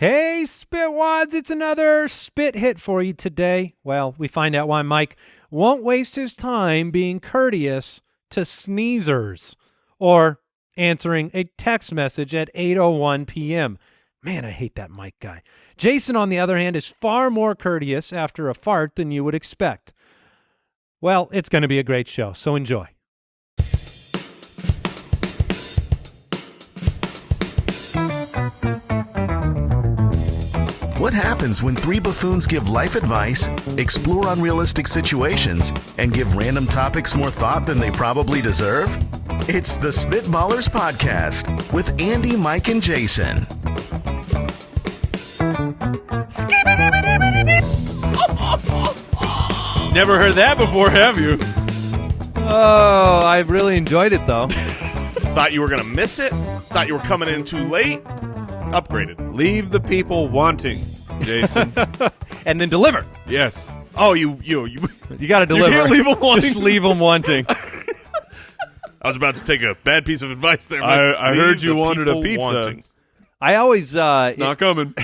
Hey, Spitwads, it's another spit hit for you today. Well, we find out why Mike won't waste his time being courteous to sneezers or answering a text message at 8:01 p.m. Man, I hate that Mike guy. Jason, on the other hand, is far more courteous after a fart than you would expect. Well, it's going to be a great show, so enjoy. What happens when three buffoons give life advice, explore unrealistic situations, and give random topics more thought than they probably deserve? It's the Spitballers Podcast with Andy, Mike, and Jason. Never heard that before, have you? Oh, I really enjoyed it, though. Thought you were going to miss it? Thought you were coming in too late? Upgraded. Leave the people wanting, Jason. And then deliver. Yes. Oh, you got to deliver. You can't leave them wanting. Just leave them wanting. I was about to take a bad piece of advice there. I heard you wanted a pizza. Wanting. I always... it's not coming.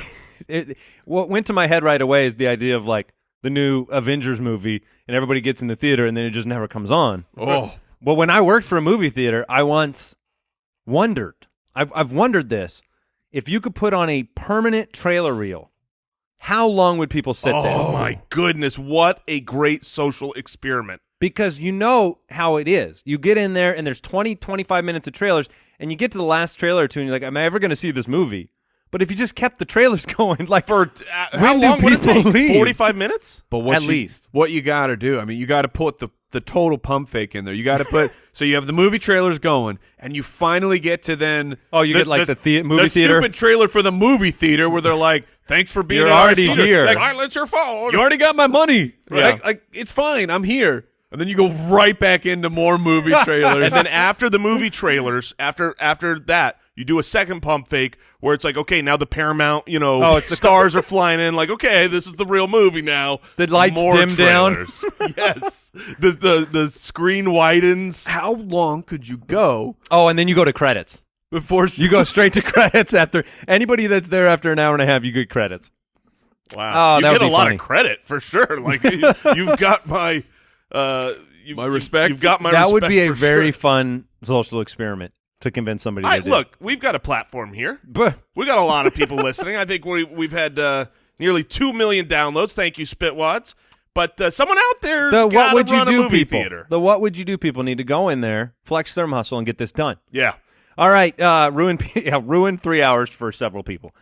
What went to my head right away is the idea of, like, the new Avengers movie, and everybody gets in the theater, and then it just never comes on. Oh. Well, when I worked for a movie theater, I once wondered, I've wondered this, if you could put on a permanent trailer reel, how long would people sit there? Oh, my goodness. What a great social experiment. Because you know how it is. You get in there, and there's 20, 25 minutes of trailers, and you get to the last trailer or two, and you're like, am I ever going to see this movie? But if you just kept the trailers going, like, for how long would it take? 45 minutes? But what At least. What you got to do, I mean, you got to put the total pump fake in there. You got to put, so you have the movie trailers going, and you finally get to then. Oh, you get like the movie theater? The stupid trailer for the movie theater where they're like, thanks for being You're in our already theater. here. Like, Silence your phone. you already got my money. Right? Yeah. Like, it's fine. I'm here. And then you go right back into more movie trailers. And then after the movie trailers, after that, you do a second pump fake where it's like, okay, now the Paramount, stars are flying in. Like, okay, this is the real movie now. The lights More dim down. trailers. Yes. The screen widens. How long could you go Oh, and then you go to credits. before You go straight to credits after. Anybody that's there after an hour and a half, you get credits. Wow. Oh, you that would get a be lot funny. of credit for sure. Like you've got my my respect? You've got my That respect would be a for very sure. fun social experiment to convince somebody to do. Look, we've got a platform here. But We got a lot of people listening. I think we've had nearly 2 million downloads. Thank you, Spitwads. But someone out there the what got would to you run a do movie people? theater. The what would you do people need to go in there, flex their muscle, and get this done. Yeah. All right, ruin 3 hours for several people.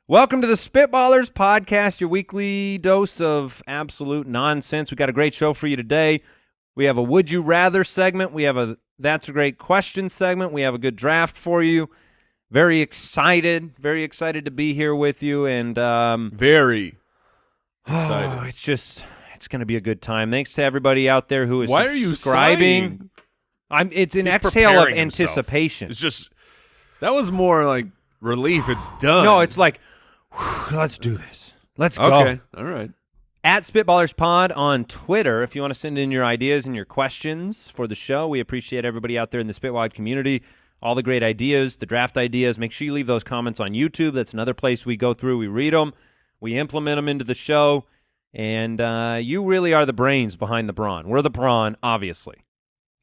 Welcome to the Spitballers Podcast, your weekly dose of absolute nonsense. We got a great show for you today. We have a Would You Rather segment. We have a That's a Great Question segment. We have a good draft for you. Very excited to be here with you. And Very excited. it's going to be a good time. Thanks to everybody out there who is Why are you subscribing. It's an He's exhale of preparing himself. anticipation. It's just That was more like relief. It's done. No, it's like, whew, let's do this. Let's go. okay. All right. At Spitballers Pod on Twitter, if you want to send in your ideas and your questions for the show, we appreciate everybody out there in the Spitwad community. All the great ideas, the draft ideas. Make sure you leave those comments on YouTube. That's another place we go through. We read them. We implement them into the show. And you really are the brains behind the brawn. We're the brawn, obviously.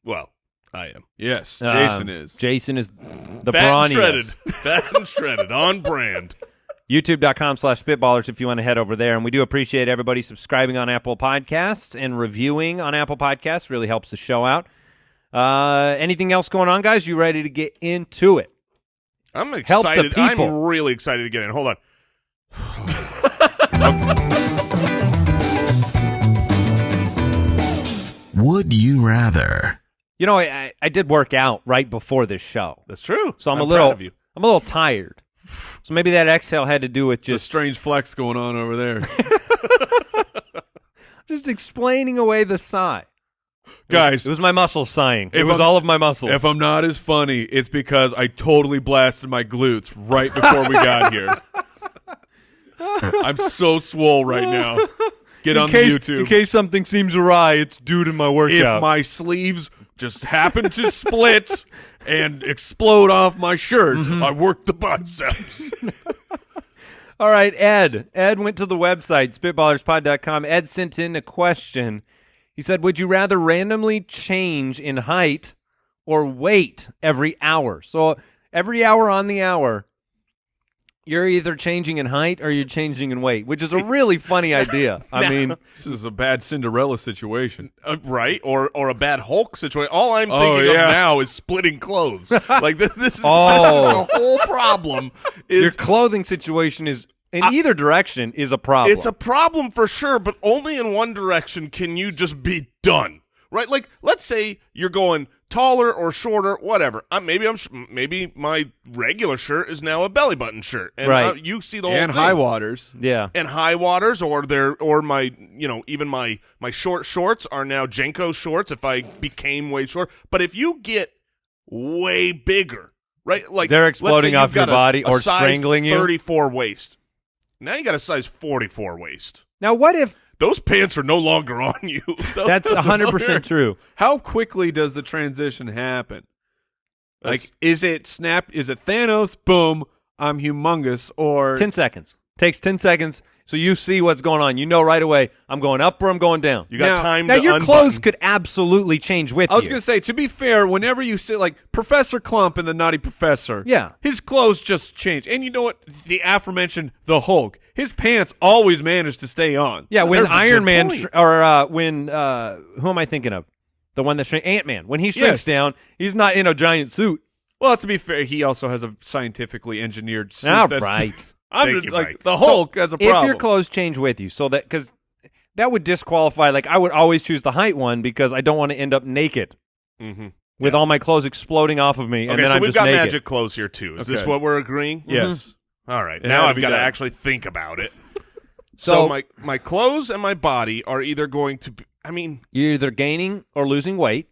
well, I am. Yes. Jason is. Jason is the Fat and brawniest. shredded. Fat and shredded. On brand. YouTube.com/Spitballers if you want to head over there. And we do appreciate everybody subscribing on Apple Podcasts and reviewing on Apple Podcasts. Really helps the show out. Anything else going on, guys? You ready to get into it? I'm Help the excited. people. I'm really excited to get in. Hold on. Would you rather? You know, I did work out right before this show. That's true. So I'm a proud of you. little tired. So maybe that exhale had to do with It's a just strange flex going on over there. just explaining away the sigh. Guys, It was my muscles sighing. It If was I'm- all of my muscles. if I'm not as funny, it's because I totally blasted my glutes right before we got here. I'm so swole right now. Get on the YouTube. In case something seems awry, it's due to my workout. If my sleeves just happen to split and explode off my shirt, I worked the biceps. All right, Ed. Ed went to the website, spitballerspod.com. Ed sent in a question. He said, would you rather randomly change in height or weight every hour? So every hour on the hour, you're either changing in height or you're changing in weight, which is a really funny idea. I mean, this is a bad Cinderella situation. Right? Or a bad Hulk situation. All I'm thinking of now is splitting clothes. Like, this is the whole problem. Your clothing situation is, in either direction, is a problem. It's a problem for sure, but only in one direction can you just be done. Right? Like, let's say you're going taller or shorter, whatever. Maybe my regular shirt is now a belly button shirt, and you see the whole thing. High waters, and high waters, or my even my short shorts are now Jenko shorts. If I became way short, but if you get way bigger, right, like they're exploding off your body or strangling you. 34 waist. Now you got a size 44 waist. Now what if? Those pants are no longer on you. That's 100% true. How quickly does the transition happen? Like, is it Thanos? Boom, I'm humongous. Or 10 seconds. Takes 10 seconds. So you see what's going on. You know right away, I'm going up or I'm going down. You got time now to your unbutton. clothes could absolutely change with you. I was going to say, to be fair, whenever you see, like, Professor Clump in The Naughty Professor, his clothes just change. And you know what? The aforementioned The Hulk, his pants always manage to stay on. Yeah, when Iron Man, when, who am I thinking of? The one that shrinks, Ant-Man. When he shrinks down, he's not in a giant suit. Well, to be fair, he also has a scientifically engineered suit. All right. The Hulk has a problem. If your clothes change with you, so that because that would disqualify. Like I would always choose the height one because I don't want to end up naked with all my clothes exploding off of me. Okay, and then so I'm we've just got naked. magic clothes here too. Is this what we're agreeing? Yes. All right. Now I've got to actually think about it. So my clothes and my body are either going to be, you're either gaining or losing weight,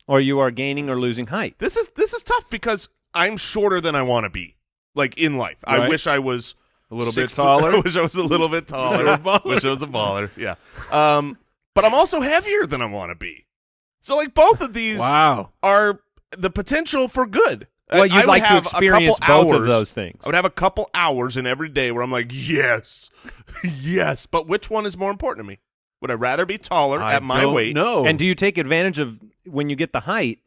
or you are gaining or losing height. This is tough because I'm shorter than I want to be. Like in life, right. I wish I was a little bit taller. I wish I was a little bit taller. Wish I was a baller. Yeah. But I'm also heavier than I want to be. So like both of these are the potential for good. Well, you'd like to experience both of those things. I would have a couple hours in every day where I'm like, yes, yes. But which one is more important to me? Would I rather be taller at my weight? No. And do you take advantage of when you get the height?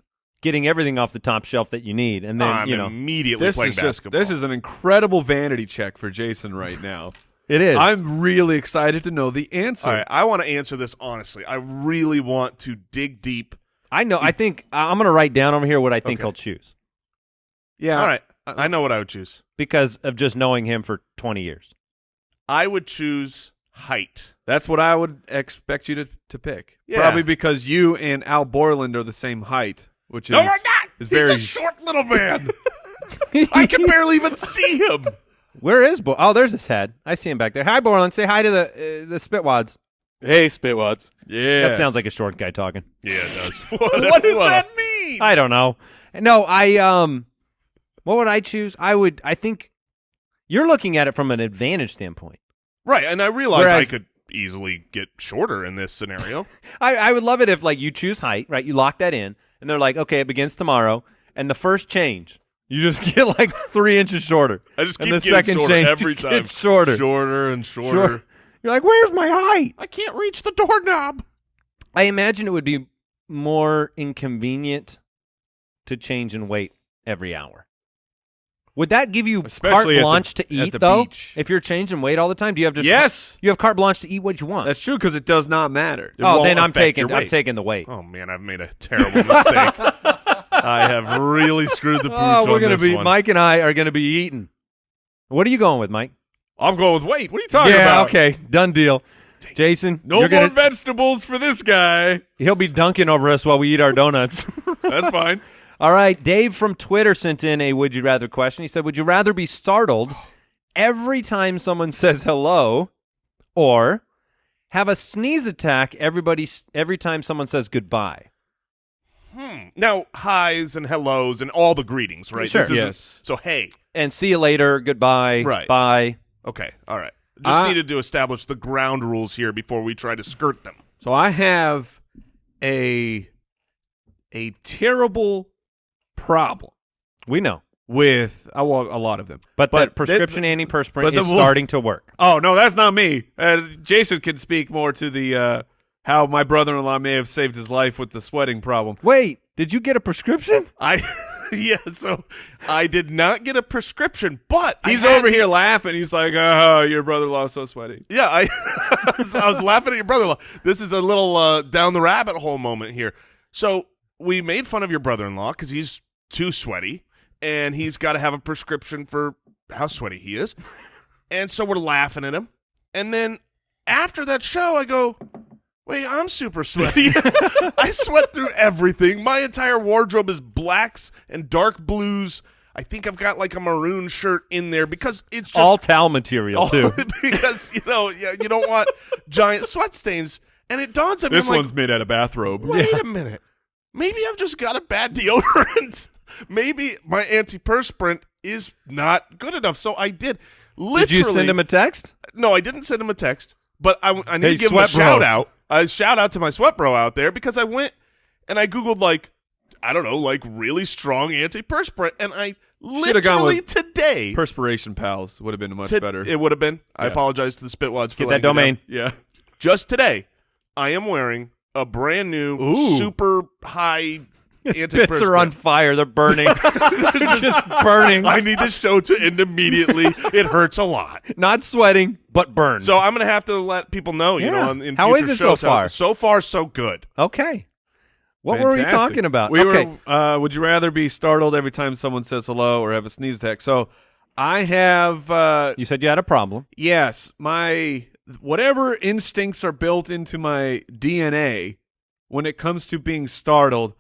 Getting everything off the top shelf that you need, and then I'm immediately playing basketball. This is an incredible vanity check for Jason right now. It is. I'm really excited to know the answer. All right, I want to answer this honestly. I really want to dig deep. I know. I think I'm going to write down over here what I think he'll choose. Yeah. All right. I know what I would choose because of just knowing him for 20 years. I would choose height. That's what I would expect you to pick. Yeah. Probably because you and Al Borland are the same height. Which no, is, we're not. Is He's very a short little man. I can barely even see him. Where is Bo? Oh, there's his head. I see him back there. Hi, Borland. Say hi to the Spitwads. Hey, Spitwads. Yeah. That sounds like a short guy talking. Yeah, it does. What does that mean? I don't know. No, what would I choose? I think you're looking at it from an advantage standpoint. Right, and I realize I could easily get shorter in this scenario. I would love it if like you choose height, right? You lock that in. And they're like, okay, it begins tomorrow. And the first change, you just get like 3 inches shorter. I just keep and the getting second shorter change, every you time. get shorter. Shorter and shorter. You're like, where's my height? I can't reach the doorknob. I imagine it would be more inconvenient to change in weight every hour. Would that give you carte blanche to eat, though? Beach. If you're changing weight all the time, do you have just Yes. You have carte blanche to eat what you want. That's true because it does not matter. Then I'm taking the weight. Oh man, I've made a terrible mistake. I have really screwed the pooch on this one. Mike and I are gonna be eating. What are you going with, Mike? I'm going with weight. What are you talking about? Yeah, okay, done deal. Jason, no more vegetables for this guy. He'll be dunking over us while we eat our donuts. That's fine. All right, Dave from Twitter sent in a would you rather question. He said, would you rather be startled every time someone says hello or have a sneeze attack every time someone says goodbye? Now, highs and hellos and all the greetings, right? Sure. Yes. So, hey. And see you later, goodbye, right. Bye. Okay, all right. Just needed to establish the ground rules here before we try to skirt them. So I have a terrible problem. We know. with a lot of them. But that prescription antiperspirant is the- starting to work. Oh, no, that's not me. Jason can speak more to the how my brother-in-law may have saved his life with the sweating problem. Wait, did you get a prescription? So I did not get a prescription, but He's over here laughing. He's like, oh, your brother-in-law's so sweaty. Yeah, I was laughing at your brother-in-law. This is a little down the rabbit hole moment here. So we made fun of your brother-in-law because he's too sweaty, and he's got to have a prescription for how sweaty he is. And so we're laughing at him. And then after that show, I go, wait, I'm super sweaty. I sweat through everything. My entire wardrobe is blacks and dark blues. I think I've got like a maroon shirt in there because it's just all towel material too. Because you don't want giant sweat stains. And it dawns on me, This I'm one's made out of bathrobe. Wait a minute. Maybe I've just got a bad deodorant. Maybe my antiperspirant is not good enough. So I did. Literally, Did you send him a text? No, I didn't send him a text. But I need Hey, to give him a sweat bro. shout out. A shout out to my sweat bro out there because I went and I Googled really strong antiperspirant, and I Should've gone literally with today Perspiration Pals would have been much better. It would have been. I Yeah. apologize to the Spitwads for Get that letting you know. domain. Yeah. Just today, I am wearing a brand new Ooh. super high His bits are on antiperspirant. fire. They're burning. They're just burning. I need this show to end immediately. It hurts a lot. Not sweating, but burn. So I'm going to have to let people know, Yeah. in How future is it so shows how- far? So far, so good. Okay. What were we Fantastic. talking about? We okay. were. Would you rather be startled every time someone says hello or have a sneeze attack? So I have. You said you had a problem. Yes, my whatever instincts are built into my DNA when it comes to being startled,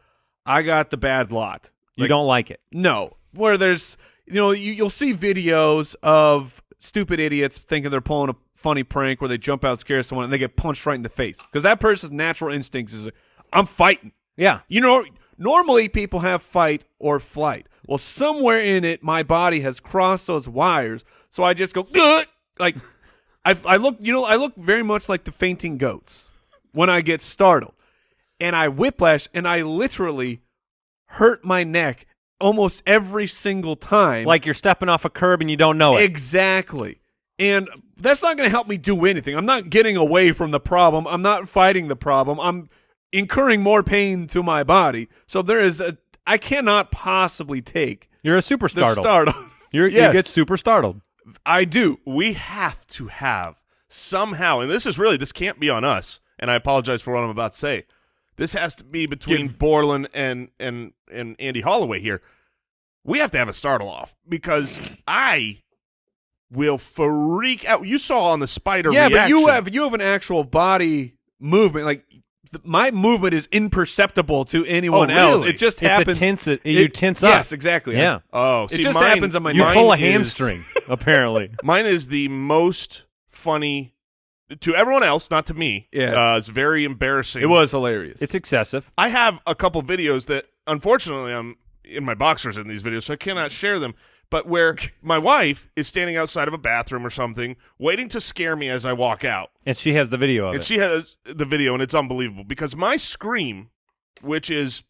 I got the bad lot. You don't like it. No, where there's you'll see videos of stupid idiots thinking they're pulling a funny prank where they jump out, scare someone, and they get punched right in the face because that person's natural instincts is I'm fighting. Yeah. Normally people have fight or flight. Well, somewhere in it, my body has crossed those wires, so I just go like I look very much like the fainting goats when I get startled, and I whiplash, and I literally hurt my neck almost every single time. Like you're stepping off a curb and you don't know it. Exactly. And that's not going to help me do anything. I'm not getting away from the problem. I'm not fighting the problem. I'm incurring more pain to my body. So I cannot possibly take You're a super the startled. startle. You Yes. get super startled. I do. We have to have somehow, and this can't be on us, and I apologize for what I'm about to say. This has to be between Borland and Andy Holloway here. We have to have a startle off because I will freak out. You saw on the spider Yeah, reaction. but you have an actual body movement. Like my movement is imperceptible to anyone else. really? It just It's happens. a tense. You tense up. Yes, exactly. Yeah. Oh, It see, just mine- happens on my You neck. pull a is- hamstring, apparently. Mine is the most funny to everyone else, not to me. Yes. It's very embarrassing. It was hilarious. It's excessive. I have a couple videos that, unfortunately, I'm in my boxers in these videos, so I cannot share them. But where my wife is standing outside of a bathroom or something, waiting to scare me as I walk out. And she has the video of And it. she has the video, and it's unbelievable because my scream, which is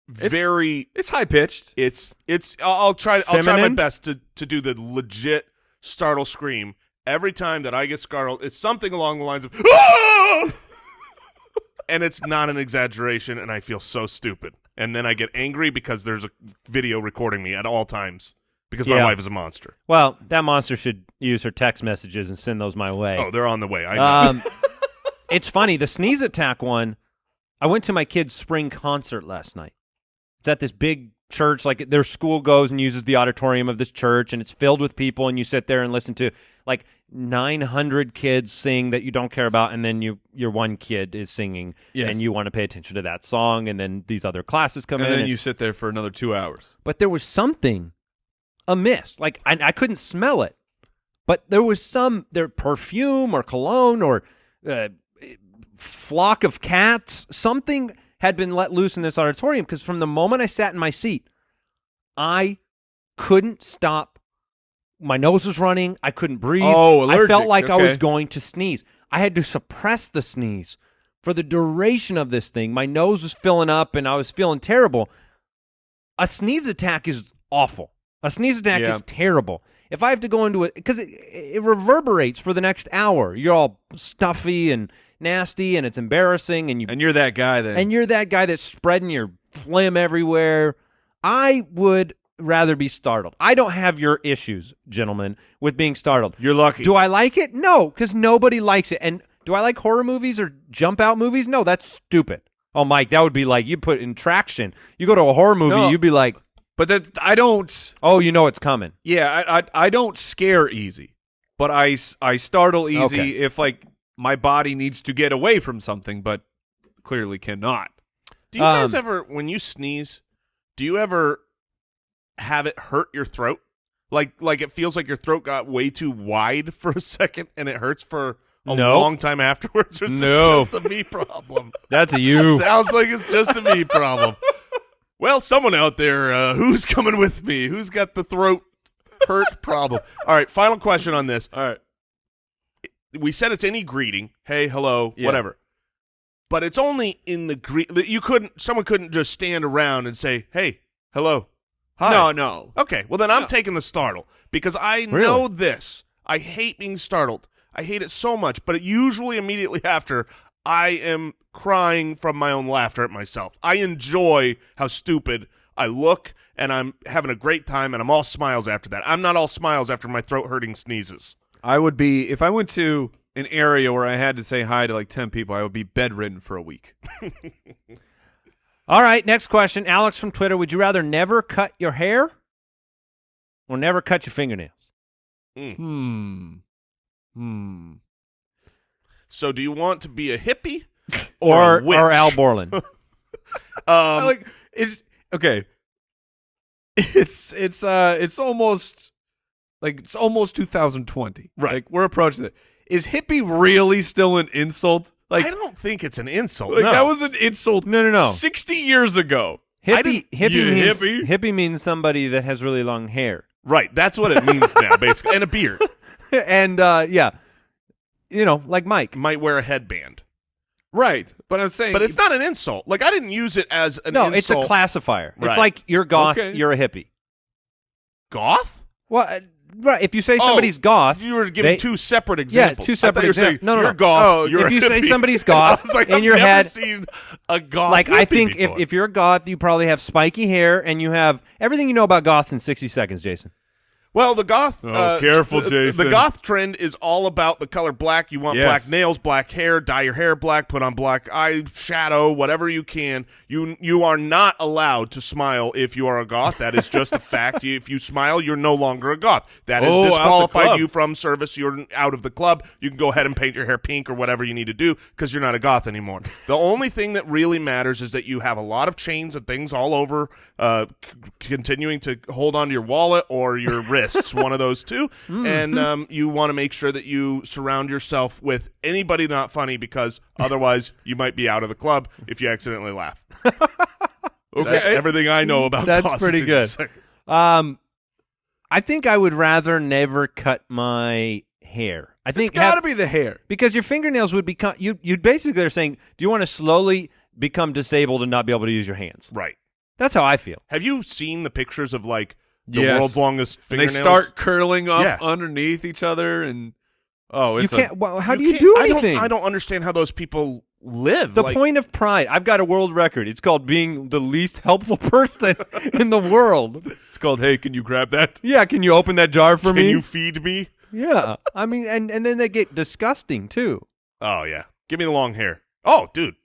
very, It's high pitched. it's. I'll try my Feminine? best to do the legit startle scream every time that I get startled. It's something along the lines of, "Ah!" And it's not an exaggeration, and I feel so stupid. And then I get angry because there's a video recording me at all times because my Yeah. wife is a monster. Well, that monster should use her text messages and send those my way. Oh, they're on the way. I know. It's funny. The sneeze attack one, I went to my kid's spring concert last night. It's at this big church, like their school goes and uses the auditorium of this church, and it's filled with people, and you sit there and listen to like 900 kids sing that you don't care about, and then your one kid is singing, Yes. and you want to pay attention to that song, and then these other classes come And in. then you sit there for another 2 hours. But there was something amiss. Like I couldn't smell it, but there was their perfume or cologne or flock of cats. Something had been let loose in this auditorium because from the moment I sat in my seat, I couldn't stop. My nose was running. I couldn't breathe. Oh, I felt allergic. like I was Okay. going to sneeze. I had to suppress the sneeze for the duration of this thing. My nose was filling up and I was feeling terrible. a sneeze attack is awful. A sneeze attack is terrible. If I have to go into it, because it reverberates for the next hour. You're all stuffy and nasty, and it's embarrassing. And you're that guy then. And you're that guy that's spreading your phlegm everywhere. I would rather be startled. I don't have your issues, gentlemen, with being startled. You're lucky. Do I like it? No, because nobody likes it. And do I like horror movies or jump out movies? No, that's stupid. Oh, Mike, that would be like you put in Traction. You go to a horror movie, you'd be like, but that I don't. Oh, you know it's coming. Yeah, I don't scare easy, but I startle easy if like my body needs to get away from something, but clearly cannot. Do you guys ever, when you sneeze, do you ever have it hurt your throat? Like it feels like your throat got way too wide for a second and it hurts for a long time afterwards? Or is it just a me problem? That's a you. Sounds like it's just a me problem. Well, someone out there, who's coming with me? Who's got the throat hurt problem? All right, final question on this. All right. We said it's any greeting. Hey, hello, whatever. But it's only in the someone couldn't just stand around and say, hey, hello, hi. No. Okay, well then I'm taking the startle because I know this. I hate being startled. I hate it so much, but usually immediately after I am crying from my own laughter at myself. I enjoy how stupid I look, and I'm having a great time, and I'm all smiles after that. I'm not all smiles after my throat-hurting sneezes. I would be, if I went to an area where I had to say hi to like 10 people, I would be bedridden for a week. All right, next question. Alex from Twitter, would you rather never cut your hair or never cut your fingernails? So do you want to be a hippie or a witch? Or Al Borland? It's almost 2020. Right. Like we're approaching it. Is hippie really still an insult? Like I don't think it's an insult. Like no. that was an insult. No. 60 years ago. Hippie means somebody that has really long hair. Right. That's what it means now, basically, and a beard. And like Mike might wear a headband. Right, but I'm saying, but it's not an insult. Like I didn't use it as an insult. No, it's a classifier. Right. It's like you're goth, you're a hippie. Goth? Well, right. If you say somebody's goth, you were giving two separate examples. Yeah, two separate examples. No. You're goth. If you say hippie. somebody's goth like, in your head, seen a goth. Like I think before. if you're a goth, you probably have spiky hair and you have everything you know about goths in 60 seconds, Jason. Well, the goth. Careful, Jason. The goth trend is all about the color black. You want black nails, black hair, dye your hair black, put on black eyeshadow, whatever you can. You are not allowed to smile if you are a goth. That is just a fact. If you smile, you're no longer a goth. That has disqualified you from service. You're out of the club. You can go ahead and paint your hair pink or whatever you need to do because you're not a goth anymore. The only thing that really matters is that you have a lot of chains and things all over, continuing to hold on to your wallet or your wrist. One of those two, and you want to make sure that you surround yourself with anybody not funny because otherwise you might be out of the club if you accidentally laugh. Okay, that's everything I know about. That's pretty good. I think I would rather never cut my hair. I think it's got to be the hair because your fingernails would become. You'd basically are saying, do you want to slowly become disabled and not be able to use your hands? Right. That's how I feel. Have you seen the pictures of like? The world's longest fingernails. And they start curling up underneath each other, and it's you can't. Well, how do you do anything? I don't understand how those people live. The point of pride. I've got a world record. It's called being the least helpful person in the world. It's called, hey, can you grab that? Yeah, can you open that jar for me? Can you feed me? Yeah, I mean, and then they get disgusting too. Oh yeah, give me the long hair. Oh, dude,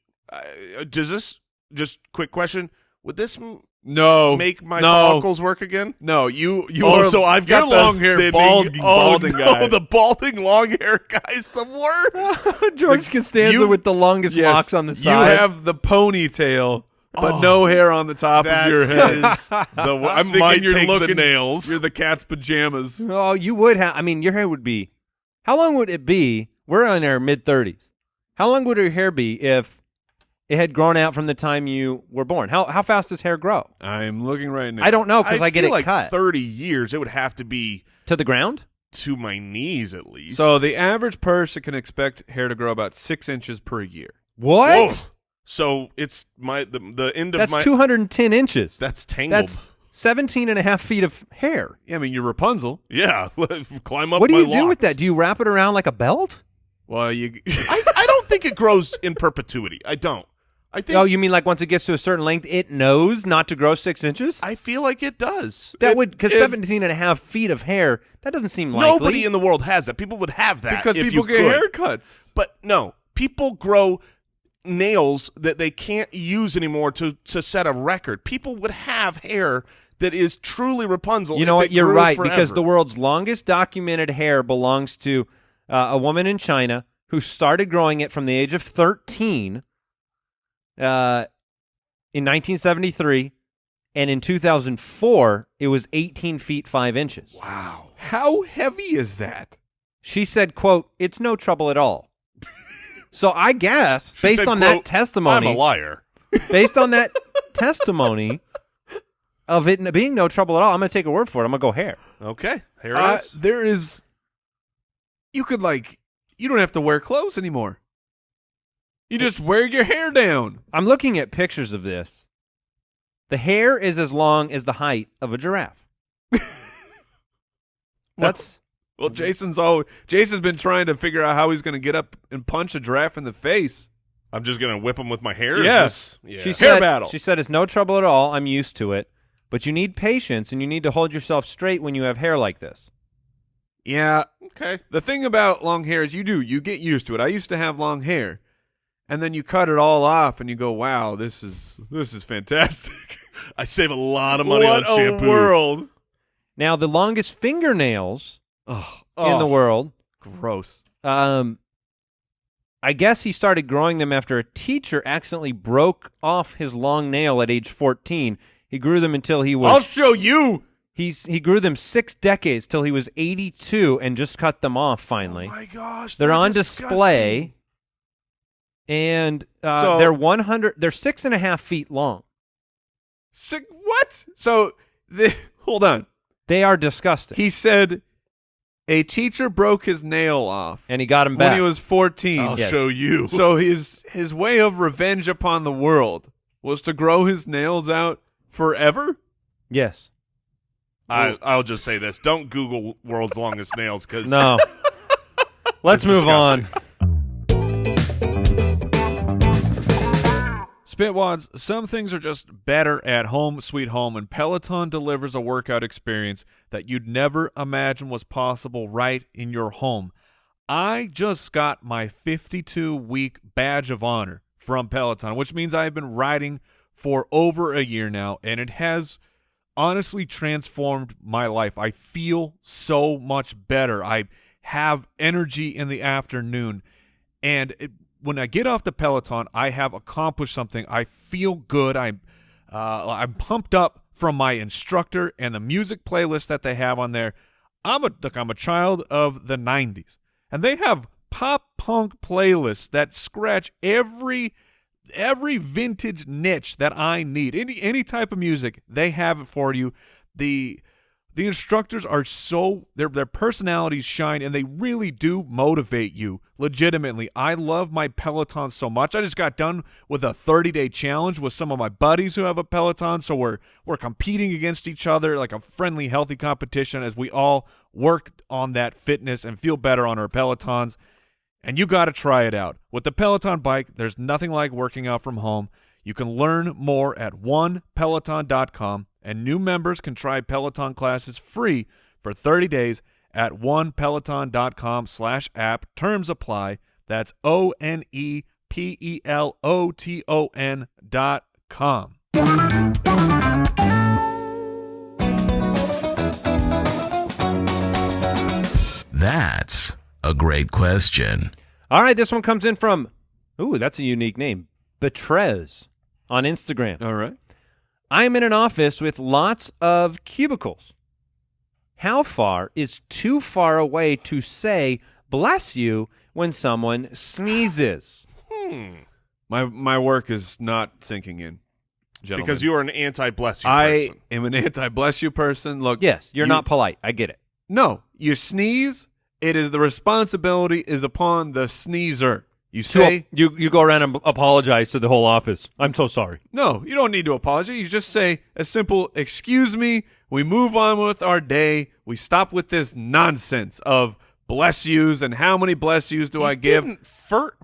does this? Just quick question: would this? Make my follicles work again? No, you. So I've got the long hair, balding guy. The balding long hair guy's the worst. George Costanza with the longest locks on the side. You have the ponytail, but no hair on the top of your head. I might take the nails. You're the cat's pajamas. Oh, you would have. I mean, your hair would be. How long would it be? We're in our mid-30s. How long would your hair be if it had grown out from the time you were born? How fast does hair grow? I'm looking right now. I don't know because I get feel it like cut. 30 years, it would have to be to the ground? To my knees, at least. So the average person can expect hair to grow about 6 inches per year. What? Whoa. So it's the end of That's my 210 inches. That's tangled. That's 17 and a half feet of hair. Yeah, I mean, you're Rapunzel. Yeah, climb up. What do my you do with locks. that? Do you wrap it around like a belt? Well, you. I don't think it grows in perpetuity. I don't. I think. Oh, you mean like once it gets to a certain length, it knows not to grow 6 inches? I feel like it does. That would, because 17 and a half feet of hair, that doesn't seem likely. Nobody in the world has that. People would have that because if people you get could. haircuts. But no, people grow nails that they can't use anymore to set a record. People would have hair that is truly Rapunzel. You know if what? it You're grew right, forever. because the world's longest documented hair belongs to a woman in China who started growing it from the age of 13 in 1973, and in 2004, it was 18 feet 5 inches. Wow. How heavy is that? She said, quote, "It's no trouble at all." So I guess, She based said, on quote, that testimony, I'm a liar. based on that testimony of it being no trouble at all, I'm going to take a word for it. I'm going to go hair. Okay, here it is. There is. You could you don't have to wear clothes anymore. You just wear your hair down. I'm looking at pictures of this. The hair is as long as the height of a giraffe. That's Well, Jason's been trying to figure out how he's going to get up and punch a giraffe in the face. I'm just going to whip him with my hair? Yes. Yeah. she Hair said. battle. She said it's no trouble at all. I'm used to it, but you need patience and you need to hold yourself straight when you have hair like this. Yeah. Okay. The thing about long hair is you get used to it. I used to have long hair, and then you cut it all off, and you go, "Wow, this is fantastic." I save a lot of money what on shampoo. a world! Now, the longest fingernails Oh, in the world. gross. I guess he started growing them after a teacher accidentally broke off his long nail at age 14. He grew them until he was. I'll show you. He grew them 6 decades till he was 82 and just cut them off finally. Oh my gosh. They're on disgusting. display, and So- they're 100. They're 6.5 feet long. Sick. What? So, hold on. They are disgusting. He said a teacher broke his nail off and he got them back. when he was 14. I'll Yes. show you. So his way of revenge upon the world was to grow his nails out forever? Yes. I'll just say this. Don't Google world's longest nails because No. Let's It's move on. Spitwads, some things are just better at home, sweet home, and Peloton delivers a workout experience that you'd never imagine was possible right in your home. I just got my 52-week badge of honor from Peloton, which means I've been riding for over a year now, and it has honestly transformed my life. I feel so much better. I have energy in the afternoon, and when I get off the Peloton, I have accomplished something. I feel good. I'm pumped up from my instructor and the music playlist that they have on there. I'm a child of the 90s, and they have pop punk playlists that scratch every vintage niche that I need. Any type of music, they have it for you. The instructors are their personalities shine, and they really do motivate you legitimately. I love my Peloton so much. I just got done with a 30-day challenge with some of my buddies who have a Peloton, so we're competing against each other like a friendly, healthy competition as we all work on that fitness and feel better on our Pelotons. And you got to try it out. With the Peloton bike, there's nothing like working out from home. You can learn more at onepeloton.com, and new members can try Peloton classes free for 30 days at onepeloton.com/app. Terms apply. That's ONEPELOTON.com. That's a great question. All right, this one comes in from, that's a unique name, Betrez on Instagram. All right. I'm in an office with lots of cubicles. How far is too far away to say bless you when someone sneezes? My work is not sinking in, gentlemen. because you are an anti-bless you I person. am an anti-bless you person. Look, Yes, you're not polite. I get it. No, you sneeze. The responsibility is upon the sneezer. You say you go around and apologize to the whole office. I'm so sorry. no. You don't need to apologize. You just say a simple "excuse me." We move on with our day. We stop with this nonsense of bless yous and how many bless yous do I give? You didn't fart.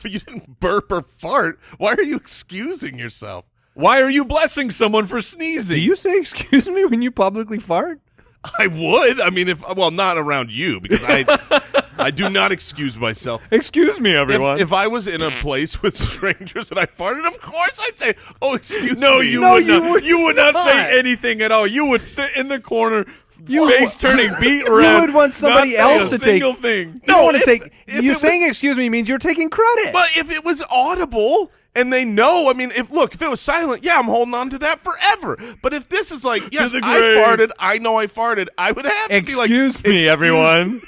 You didn't burp or fart. Why are you excusing yourself? Why are you blessing someone for sneezing? Do you say excuse me when you publicly fart? I would. I mean, not around you because I do not excuse myself. Excuse me, everyone. If I was in a place with strangers and I farted, of course I'd say, "Oh, excuse No, me." you would not say anything at all. You would sit in the corner, face turning, beat around. You would want somebody not say else a to take. single thing. You don't want to take. if You it saying excuse me means you're taking credit. But if it was audible and they know, I mean, if it was silent, yeah, I'm holding on to that forever. But if this is like, yes, the I grave. farted, I know I farted, I would have to be like, Excuse me, everyone.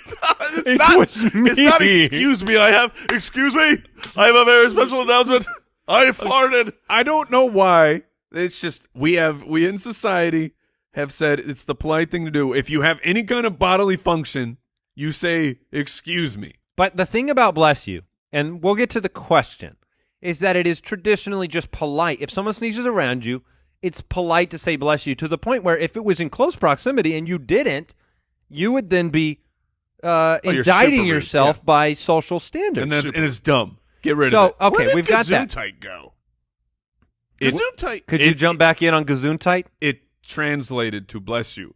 It's not excuse me. Excuse me. I have a very special announcement. I farted. I don't know why. It's just we in society have said it's the polite thing to do. If you have any kind of bodily function, you say excuse me. But the thing about bless you, and we'll get to the question, is that it is traditionally just polite. If someone sneezes around you, it's polite to say bless you, to the point where if it was in close proximity and you didn't, you would then be indicting yourself by social standards. And it's dumb. Get rid of it. Okay, Where did we've got that. Gesundheit go? It- Gesundheit. Could you jump back in on Gesundheit? It translated to bless you.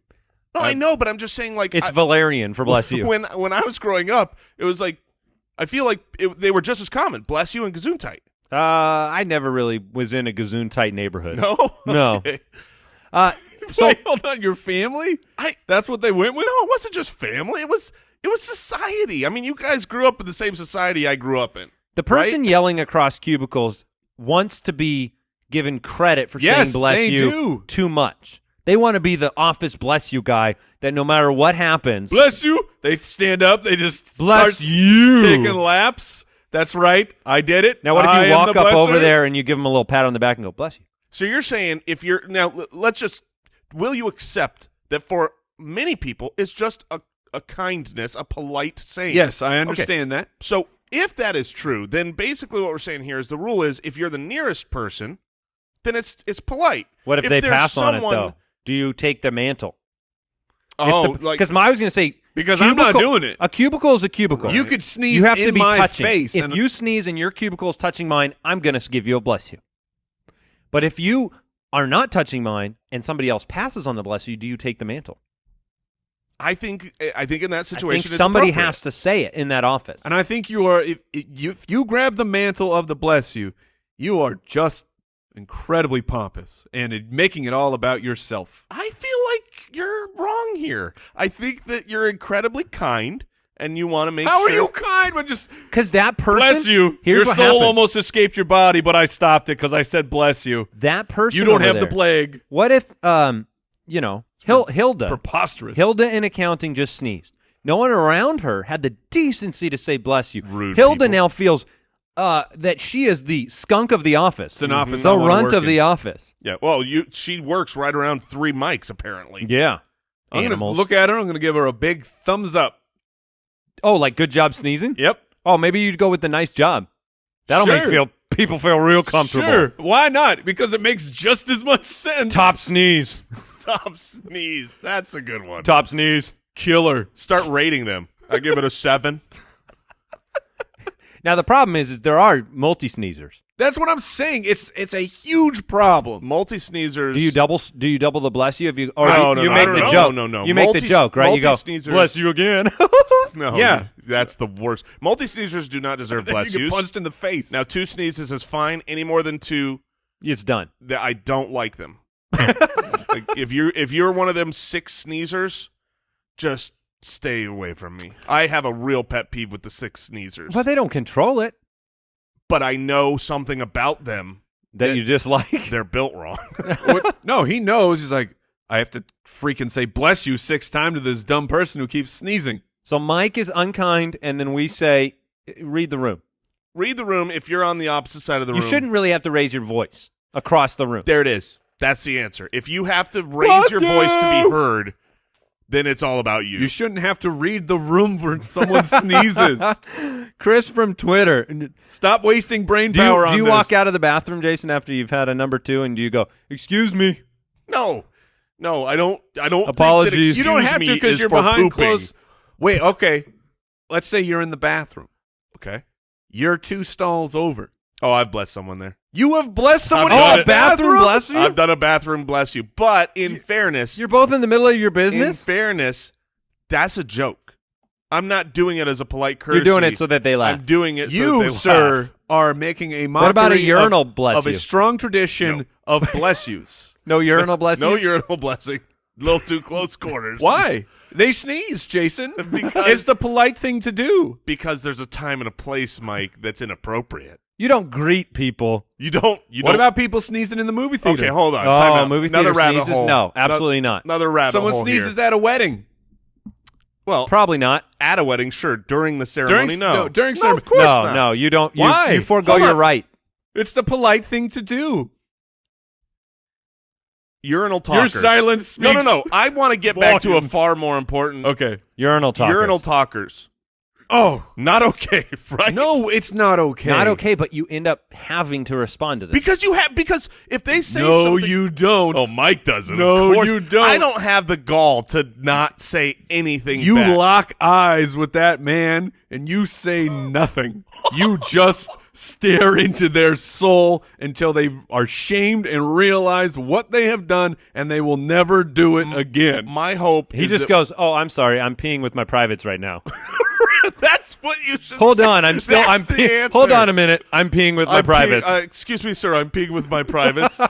No, I know, but I'm just saying, like, It's Valerian for bless you. When I was growing up, it was like, I feel like they were just as common. Bless you and Gesundheit. I never really was in a Gesundheit neighborhood. No, No. Okay. So Wait, hold on, your family? That's what they went with? No, it wasn't just family. It was society. I mean, you guys grew up in the same society I grew up in. the person yelling across cubicles wants to be given credit for saying bless they you do. too much. They want to be the office bless you guy that no matter what happens, Bless you. They stand up. They just bless start you. taking laps. That's right. I did it. Now, what if I you am walk the up over blesser? there and you give them a little pat on the back and go, bless you? So you're saying if you're now, will you accept that for many people it's just a kindness, a polite saying? Yes, I understand that. So if that is true, then basically what we're saying here is the rule is if you're the nearest person, then it's polite. What if they there's pass on it, someone- though? Do you take the mantle? Oh, Because I was going to say, Because I'm not doing it. A cubicle is a cubicle. You could sneeze You have to in be my touching. face. If and you sneeze and your cubicle is touching mine, I'm going to give you a bless you. But if you are not touching mine and somebody else passes on the bless you, do you take the mantle? I think in that I situation, think it's somebody appropriate. has to say it in that office. And I think you are, if you grab the mantle of the bless you, you are just incredibly pompous and making it all about yourself. I feel like you're wrong here. I think that you're incredibly kind and you want to make How sure. are you kind? But just Because that person, bless you. Here's Your what soul happens. almost escaped your body, but I stopped it because I said bless you. That person, You don't over have there, the plague. What if, Hilda Preposterous. Hilda in accounting just sneezed. No one around her had the decency to say bless you. Rude Hilda people. now feels that she is the skunk of the office. It's an office The I wanna runt work of in. the office. Yeah. Well, she works right around 3 mics apparently. Yeah. I'm going to Animals. look at her. I'm going to give her a big thumbs up. Oh, like good job sneezing? Yep. Oh, maybe you'd go with the nice job. That'll make Sure. people feel real comfortable. Sure. Why not? Because it makes just as much sense. Top sneeze. Top sneeze. That's a good one. Top sneeze. killer. Start rating them. I give it a 7. Now the problem is there are multi-sneezers. That's what I'm saying. It's a huge problem. Multi-sneezers. Do you double the bless you if you or No, you, no, you no, make no, the no, joke? no. You make the joke, right? You go multi-sneezers- bless you again. No, Yeah. that's the worst. Multi-sneezers do not deserve Then bless you get yous. punched in the face. Now, 2 sneezes is fine. Any more than 2, It's done. that I don't like them. Like, if you're one of them 6 sneezers, just stay away from me. I have a real pet peeve with the 6 sneezers. But they don't control it. But I know something about them That you dislike. they're built wrong. No, he knows. He's like, I have to freaking say bless you 6 times to this dumb person who keeps sneezing. So Mike is unkind, and then we say, read the room. Read the room if you're on the opposite side of the You room. shouldn't really have to raise your voice across the room. There it is. That's the answer. If you have to raise your voice to be heard, then it's all about you. You shouldn't have to read the room when someone sneezes. Chris from Twitter. Stop wasting brain Do power on you this. walk out of the bathroom, Jason, after you've had a number 2, and do you go, "Excuse me"? No, I don't. Apologies. You don't have to because you're behind closed. Wait, okay. Let's say you're in the bathroom. Okay. You're 2 stalls over. Oh, I've blessed someone there. You have blessed someone I've in done the it. bathroom? Bless you? I've done a bathroom bless you. But in fairness, You're both in the middle of your business? in fairness, that's a joke. I'm not doing it as a polite courtesy. You're doing it so that they laugh. I'm doing it so that You, they sir, laugh. are making a mockery What about a urinal bless of you? a strong tradition of bless yous. No urinal bless No yous? urinal blessing. A little too close quarters. Why? They sneeze, Jason. Because- It's the polite thing to do. Because there's a time and a place, Mike, that's inappropriate. You don't greet people. You don't. What about people sneezing in the movie theater? Okay, hold on. Oh, Time out. movie Another theater rabbit sneezes? hole. No, absolutely not. Another rabbit Someone hole sneezes here. at a wedding. Well, Probably not. at a wedding, sure. During the ceremony, no. during No, ceremony. of course No, not. no, you don't. Why? You forego Hold your on. right. It's the polite thing to do. Urinal talkers. Your silence speaks. No. I want to get back to a volumes. far more important. Okay. Urinal talkers. Urinal talkers. Oh. Not okay, right? No, it's not okay. Not okay, but you end up having to respond to this. Because if they say No, something, you don't. Oh, Mike doesn't. No, of course. you don't. I don't have the gall to not say anything. You back. lock eyes with that man and you say nothing. You just stare into their soul until they are shamed and realize what they have done, and they will never do it again. My hope. he is just that- goes, "Oh, I'm sorry. I'm peeing with my privates right now." That's what you should. Hold say. on. I'm That's the answer. Hold on a minute. I'm peeing with my I'm peeing- privates. excuse me, sir. I'm peeing with my privates.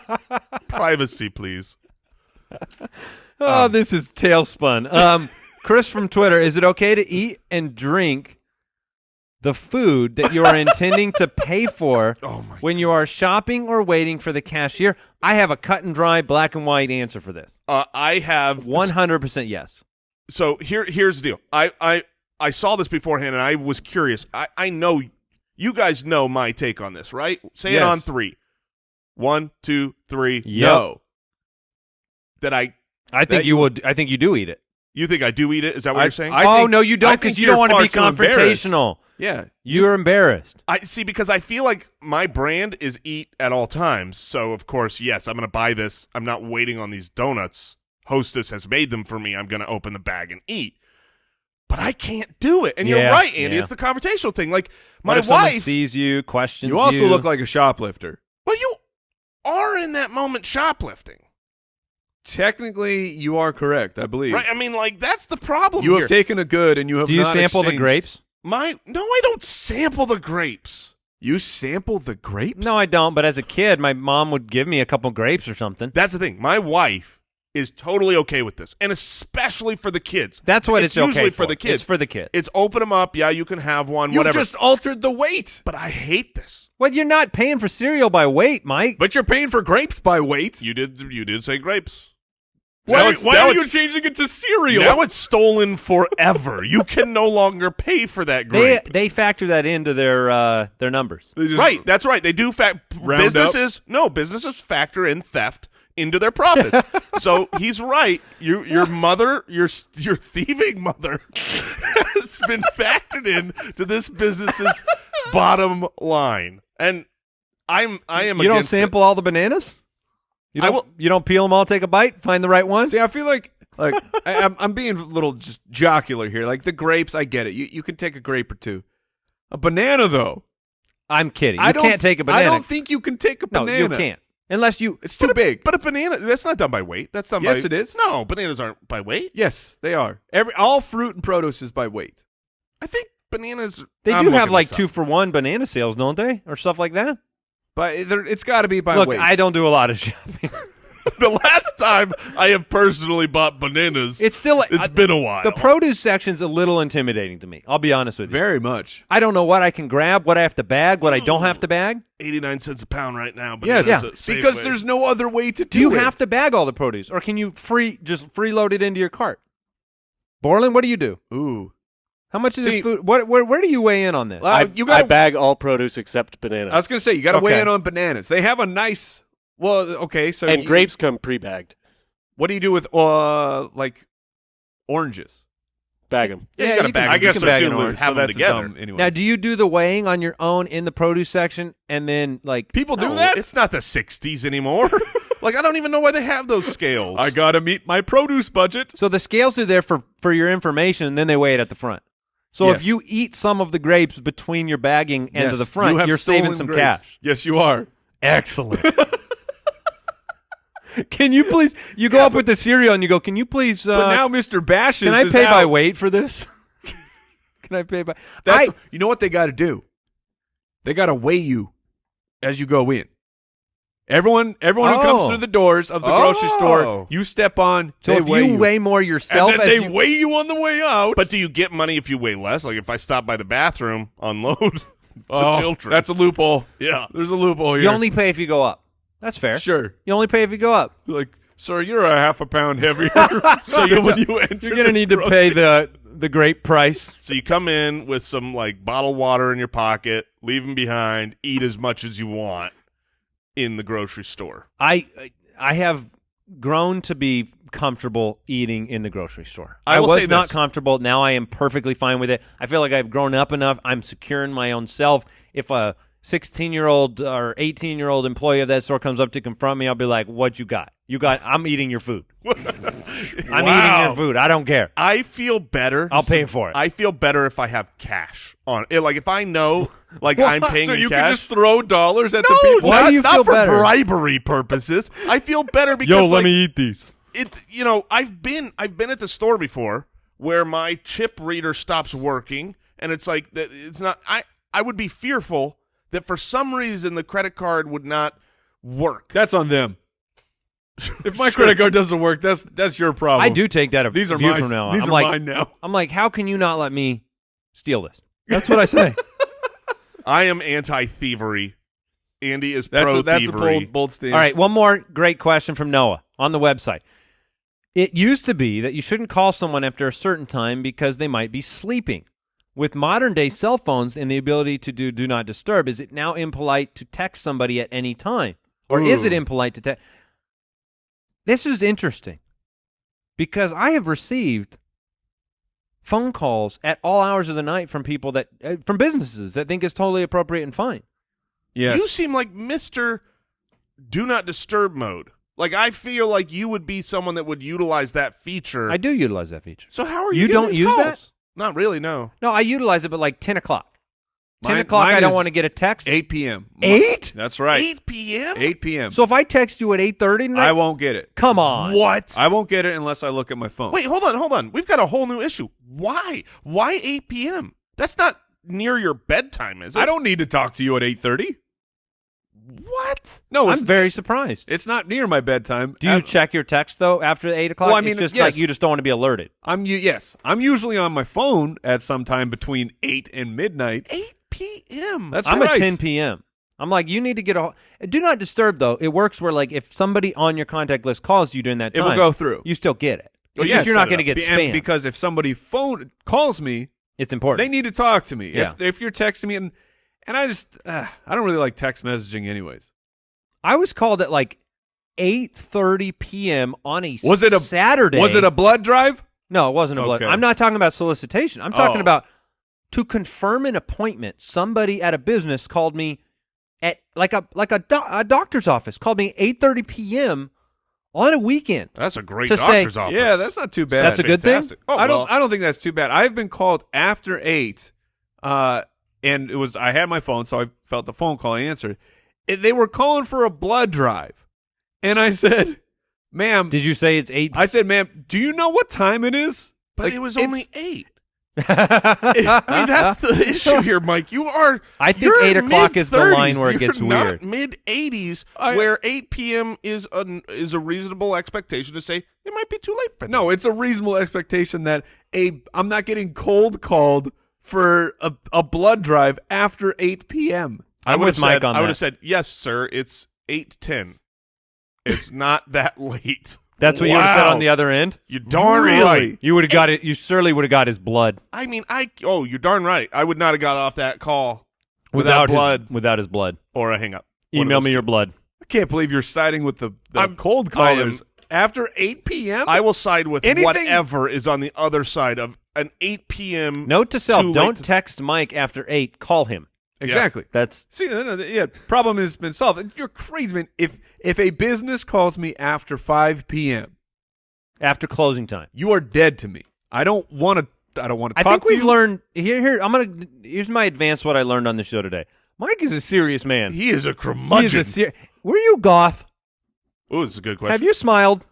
Privacy, please. Oh, this is tailspun. Chris from Twitter, is it okay to eat and drink the food that you are intending to pay for Oh my when you are shopping or waiting for the cashier? I have a cut and dry, black and white answer for this. I have 100% yes. So here's the deal. I saw this beforehand and I was curious. I know you guys know my take on this, right? Say it Yes. on 3. 1, 2, 3. No. That I think That you would. I think you do eat it. you think I do eat it? Is that what you're saying? Oh, think- no, you I don't, think because you you're don't want to far be too embarrassed. confrontational. Yeah. You're embarrassed. Because I feel like my brand is eat at all times. So of course, yes, I'm going to buy this. I'm not waiting on these donuts. Hostess has made them for me. I'm going to open the bag and eat. But I can't do it. And you're Yeah, right, Andy. yeah. It's the confrontational thing. Like What my if someone wife. sees you, questions You also look like a shoplifter. Well, you are in that moment shoplifting, Technically, you are correct, I believe. right? I mean, like that's the problem. You here. have taken a good and you have Do you not sample the exchanged- grapes? No, I don't sample the grapes. You sample the grapes? No, I don't. But as a kid, my mom would give me a couple grapes or something. That's the thing. My wife is totally okay with this, and especially for the kids. That's what it's usually okay for the kids. It's for the kid. It's open them up. Yeah, you can have one. You whatever. just altered the weight. But I hate this. Well, you're not paying for cereal by weight, Mike. But you're paying for grapes by weight. You did say grapes. Why Now are you it's- changing it to cereal? Now it's stolen forever. You can no longer pay for that grape. They factor that into their numbers. They just- Right, that's right. They do Round businesses factor in theft into their profits. So he's right. Your mother, your thieving mother, has been factored in to this business's bottom line, and I am. You don't against sample all the bananas? You I don't, will- you don't peel them all, take a bite, find the right one? See, I feel like I'm being a little just jocular here. Like the grapes, I get it. You can take a grape or two. A banana, though. I'm kidding. You I don't can't take a banana. I don't think you can take a No, banana. you can't. Unless you... It's too big. But a banana, that's not done by weight. That's done by. Yes, it is. No, bananas aren't by weight. Yes, they are. All fruit and produce is by weight. I think bananas. They I'm do have looking like this up. 2-for-1 banana sales, don't they? Or stuff like that? But it's got to be by Look, weight. I don't do a lot of shopping. The last time I have personally bought bananas, It's still... it's been a while. The produce section's a little intimidating to me. I'll be honest with you. Very much. I don't know what I can grab, what I have to bag, what I don't have to bag. 89 cents a pound right now. Yes, Bananas at Safeway. because there's no other way to do Do you it. have to bag all the produce, or can you just freeload it into your cart? Borland, what do you do? Ooh. How much is See- this food? Where do you weigh in on this? You I gotta, bag all produce except bananas. I was going to say, you got to weigh Okay. in on bananas. They have a nice... Well, okay, so... and grapes come pre-bagged. What do you do with, Oranges. Bag them. Yeah, you got to bag I them. guess You so can bag too, an Luke, orange. have so them that's together. dumb anyways. Now, do you do the weighing on your own in the produce section and then like people do No, that? It's not the 60s anymore. Like, I don't even know why they have those scales. I gotta meet my produce budget. so the scales are there for your information and then they weigh it at the front. So Yes. if you eat some of the grapes between your bagging end of the front, you have you're saving stolen some grapes. cash. Yes, you are. Excellent. Can you please? You go up with the cereal and you go. Can you please? But now Mr. Bashes can I is pay by out. weight for this? Can I pay by? That's you know what they got to do. They got to weigh you as you go in. Everyone who comes Oh. through the doors of the grocery Oh. store, you step on. So they if weigh you weigh more yourself, and then as they you, weigh you on the way out. But do you get money if you weigh less? Like, if I stop by the bathroom, unload the oh, children. that's a loophole. Yeah. There's a loophole here. you only pay if you go up. That's fair. sure. You only pay if you go up. Like, sir, you're a half a pound heavier. so you're when you enter You're gonna this need to pay grocery- the great price. So you come in with some, like, bottled water in your pocket, leave them behind, eat as much as you want in the grocery store. I have grown to be comfortable eating in the grocery store. I will was say not this. comfortable. Now I am perfectly fine with it. I feel like I've grown up enough. I'm secure in my own self. If a 16-year-old or 18-year-old employee of that store comes up to confront me, I'll be like, "What you got? I'm eating your food. I'm eating your food. I don't care. I feel better. I'll pay for it." I feel better if I have cash on it. Like, if I know, like, I'm paying So in you cash. can just throw dollars at no, the people. Why not, do you not feel for better? bribery purposes. I feel better because eat these. it. You know, I've been at the store before where my chip reader stops working, and it's like that. It's not. I would be fearful that for some reason the credit card would not work. That's on them. If my credit card doesn't work, that's your problem. I do take that These are view mine. from now on. These I'm are like, mine now. I'm like, how can you not let me steal this? That's what I say. I am anti-thievery. Andy is That's a pro-thievery. bold stance. All right, one more great question from Noah on the website. It used to be that you shouldn't call someone after a certain time because they might be sleeping. With modern-day cell phones and the ability to do not disturb, is it now impolite to text somebody at any time? Or is it impolite to text? This is interesting because I have received phone calls at all hours of the night from people that from businesses that think it's totally appropriate and fine. Yes. You seem like Mr. Do Not Disturb mode. Like, I feel like you would be someone that would utilize that feature. I do utilize that feature. So how are you You getting don't these use calls? that? Not really, no. No, I utilize it, but like 10 o'clock. 10 Mine- o'clock, mine I don't is want to get a text. 8 p.m. 8? That's right. 8 p.m.? 8 p.m. So if I text you at 8:30 tonight, I won't get it. come on. What? I won't get it unless I look at my phone. Wait, hold on. We've got a whole new issue. Why? Why 8 p.m.? That's not near your bedtime, is it? I don't need to talk to you at 8:30. What? No, I'm it's, very surprised. it's not near my bedtime. Do you check your text, though, after 8 o'clock? Well, I mean, it's just yes. like you just don't want to be alerted. Yes. I'm usually on my phone at some time between 8 and midnight. 8 p.m.? That's I'm right. at 10 p.m. I'm like, you need to get a – do not disturb, though. It works where, like, if somebody on your contact list calls you during that It time. will go through. You still get it. Oh, It's yes, just you're not set it going to up. get And spam. because if somebody calls me, it's important. they need to talk to me. Yeah. If you're texting me and I just I don't really like text messaging anyways. I was called at like 8:30 p.m. on a Was it a Saturday. Was it a blood drive? No, it wasn't a blood. Okay. I'm not talking about solicitation. I'm talking Oh. about to confirm an appointment. Somebody at a business called me at a doctor's office. Called me 8:30 p.m. on a weekend. That's a great To say- doctor's office. Yeah, that's not too bad. That's a good thing? Fantastic. Oh, I well, don't think that's too bad. I've been called after 8, and I had my phone, so I felt the phone call. I answered. They were calling for a blood drive, and I said, "Ma'am," Did you say it's 8? I said, "Ma'am, do you know what time it is?" but Like, it was it's- only 8. I mean, that's the issue here, Mike. You are. I think you're 8 o'clock is the mid-30s. line where it You're gets not weird. Mid-80s, I- where 8 p.m. is a reasonable expectation to say it might be too late for them. No, it's a reasonable expectation that I'm not getting cold called for a blood drive after 8 p.m. I I'm would with have Mike said, on I would that. have said, yes, sir. It's 8:10. It's not that late. That's what you would have said Wow. on the other end. You darn Really? right. You would have got it. You surely would have got his blood I mean, you're darn right. I would not have got off that call without blood without his blood. or a hang up. One of Email those me two. your blood. I can't believe you're siding with the I'm- cold I am callers. after 8 p.m.? I will side with Anything- whatever is on the other side of an 8 p.m. Note to self: too late don't to- text Mike after 8. Call him. Exactly. That's See, yeah, problem has been solved. You're crazy, man. If a business calls me after 5 p.m., after closing time. you are dead to me. I don't want to I talk think to we've you. learned here. Here's my advance. What I learned on the show today. Mike is a serious man. He is a He curmudgeon. is Were you goth? Oh, this is a good question. Have you smiled?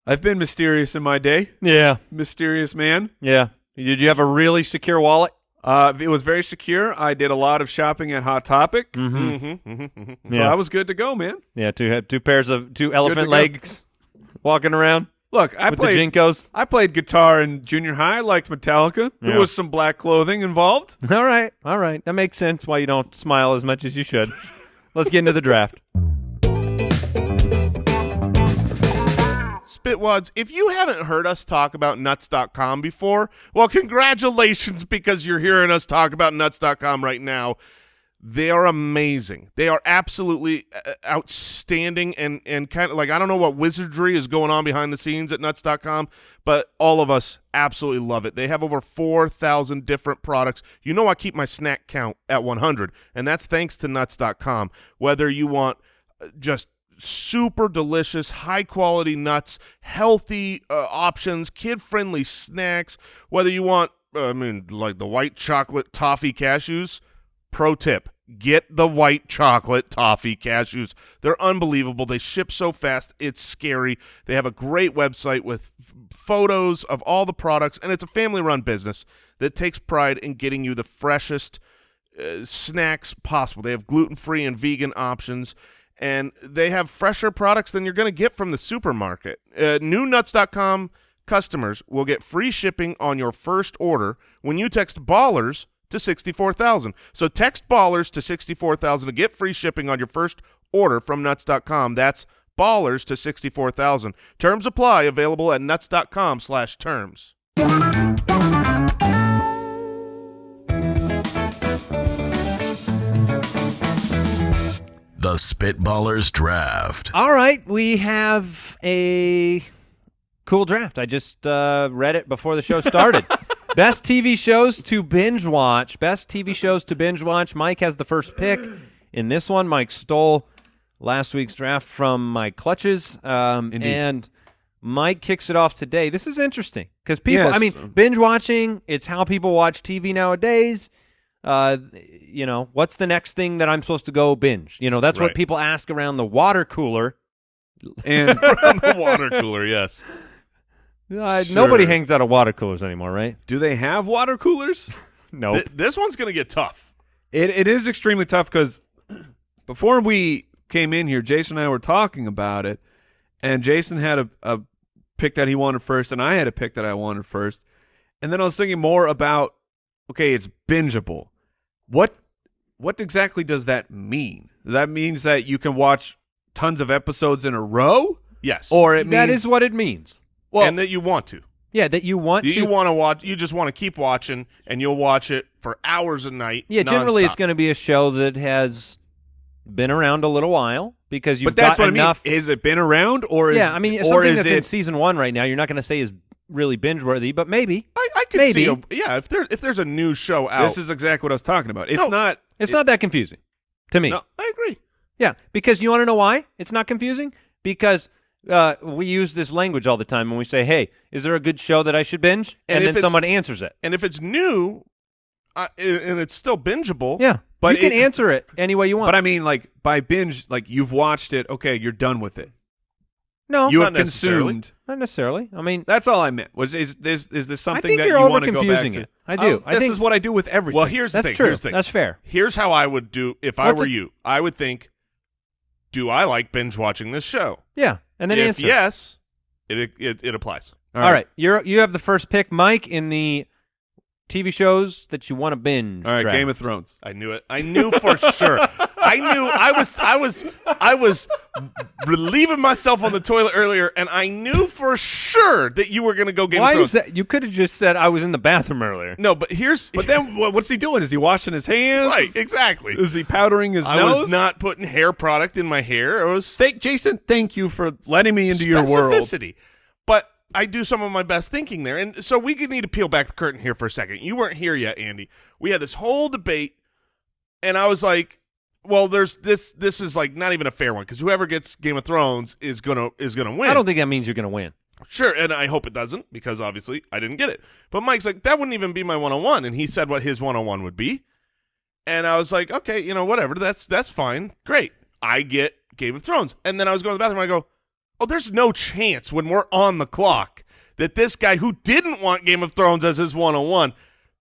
I've been mysterious in my day. Yeah. Mysterious man. Yeah. Did you have a really secure wallet? It was very secure. I did a lot of shopping at Hot Topic. Mm-hmm. So I was good to go, man. Yeah. Two pairs of elephant go. legs walking around Look, I with played the Jinkos. I played guitar in junior high. I liked Metallica. Yeah. There was some black clothing involved. All right. That makes sense why you don't smile as much as you should. Let's get into the draft. Spitwads, if you haven't heard us talk about nuts.com before, well, congratulations, because you're hearing us talk about nuts.com right now. They are amazing. They are absolutely outstanding and kind of like, I don't know what wizardry is going on behind the scenes at nuts.com, but all of us absolutely love it. They have over 4,000 different products. You know I keep my snack count at 100, and that's thanks to nuts.com. Whether you want just super delicious, high-quality nuts, healthy options, kid-friendly snacks, whether you want, like the white chocolate toffee cashews, pro tip, get the white chocolate toffee cashews. They're unbelievable. They ship so fast, it's scary. They have a great website with photos of all the products, and it's a family-run business that takes pride in getting you the freshest snacks possible. They have gluten-free and vegan options, and they have fresher products than you're going to get from the supermarket. New Nuts.com customers will get free shipping on your first order when you text BALLERS to 64,000. So text BALLERS to 64,000 to get free shipping on your first order from Nuts.com. That's BALLERS to 64,000. Terms apply. Available at Nuts.com/terms. The Spitballers Draft. All right, we have a cool draft. I just read it before the show started. Best TV shows to binge watch. Best TV shows to binge watch. Mike has the first pick in this one. Mike stole last week's draft from my clutches, and Mike kicks it off today. This is interesting because people, Yes. binge watching, it's how people watch TV nowadays. What's the next thing that I'm supposed to go binge? That's what Right. people ask around the water cooler. And From the water cooler, yes. Nobody hangs out of water coolers anymore, right? do they have water coolers? No. This one's going to get tough. It is extremely tough because before we came in here, Jason and I were talking about it, and Jason had a pick that he wanted first, and I had a pick that I wanted first. And then I was thinking more about, okay, it's bingeable. What exactly does that mean? That means that you can watch tons of episodes in a row? Yes. Or it means That is what it means. well, and that you want to. Yeah, that you want You to. want to watch. You just want to keep watching, and you'll watch it for hours a night. Yeah, generally it's nonstop. going to be a show that has been around a little while because you've but that's got what enough. I mean. Is it been around or is Yeah, I mean, it's or something is that's in it season 1 right now. You're not going to say is really binge-worthy, but maybe. I could Maybe. see. If there's a new show out, this is exactly what I was talking about. It's No. not It's not that confusing to me. No. I agree. Yeah, because you want to know why it's not confusing? Because we use this language all the time when we say, hey, is there a good show that I should binge? And And if then it's- someone answers it. And if it's new, and it's still bingeable, Yeah, But you can it- answer it any way you want. But I mean, like by binge, like you've watched it. Okay, you're done with it. no, You Not have necessarily. consumed. not necessarily. I mean, That's all I meant. Is this something think that you're you want to go back over-confusing to? it. I do. Oh, I this think- is what I do with everything. Well, here's the that's thing. true. Here's the thing. That's fair. Here's how I would do if I What's were it- you. I would think, do I like binge watching this show? Yeah, and then If answer. yes, it applies. All right. You have the first pick, Mike, in the TV shows that you want to binge. All right, draft. Game of Thrones. I knew it. I knew for sure. I was relieving myself on the toilet earlier, and I knew for sure that you were going to go Game of Why Thrones. is that? You could have just said I was in the bathroom earlier. No, but here's But then what's he doing? Is he washing his hands? right, exactly. Is he powdering his I nose? was not putting hair product in my hair. I was Jason, thank you for letting me into your world. specificity. But I do some of my best thinking there. And so we need to peel back the curtain here for a second. You weren't here yet, Andy. We had this whole debate, and I was like, well, there's this is like not even a fair one because whoever gets Game of Thrones is gonna win. I don't think that means you're going to win. Sure, and I hope it doesn't because obviously I didn't get it. But Mike's like, that wouldn't even be my 101, and he said what his 101 would be. And I was like, okay, whatever, that's fine. Great. I get Game of Thrones. And then I was going to the bathroom, and I go, oh, there's no chance when we're on the clock that this guy who didn't want Game of Thrones as his 101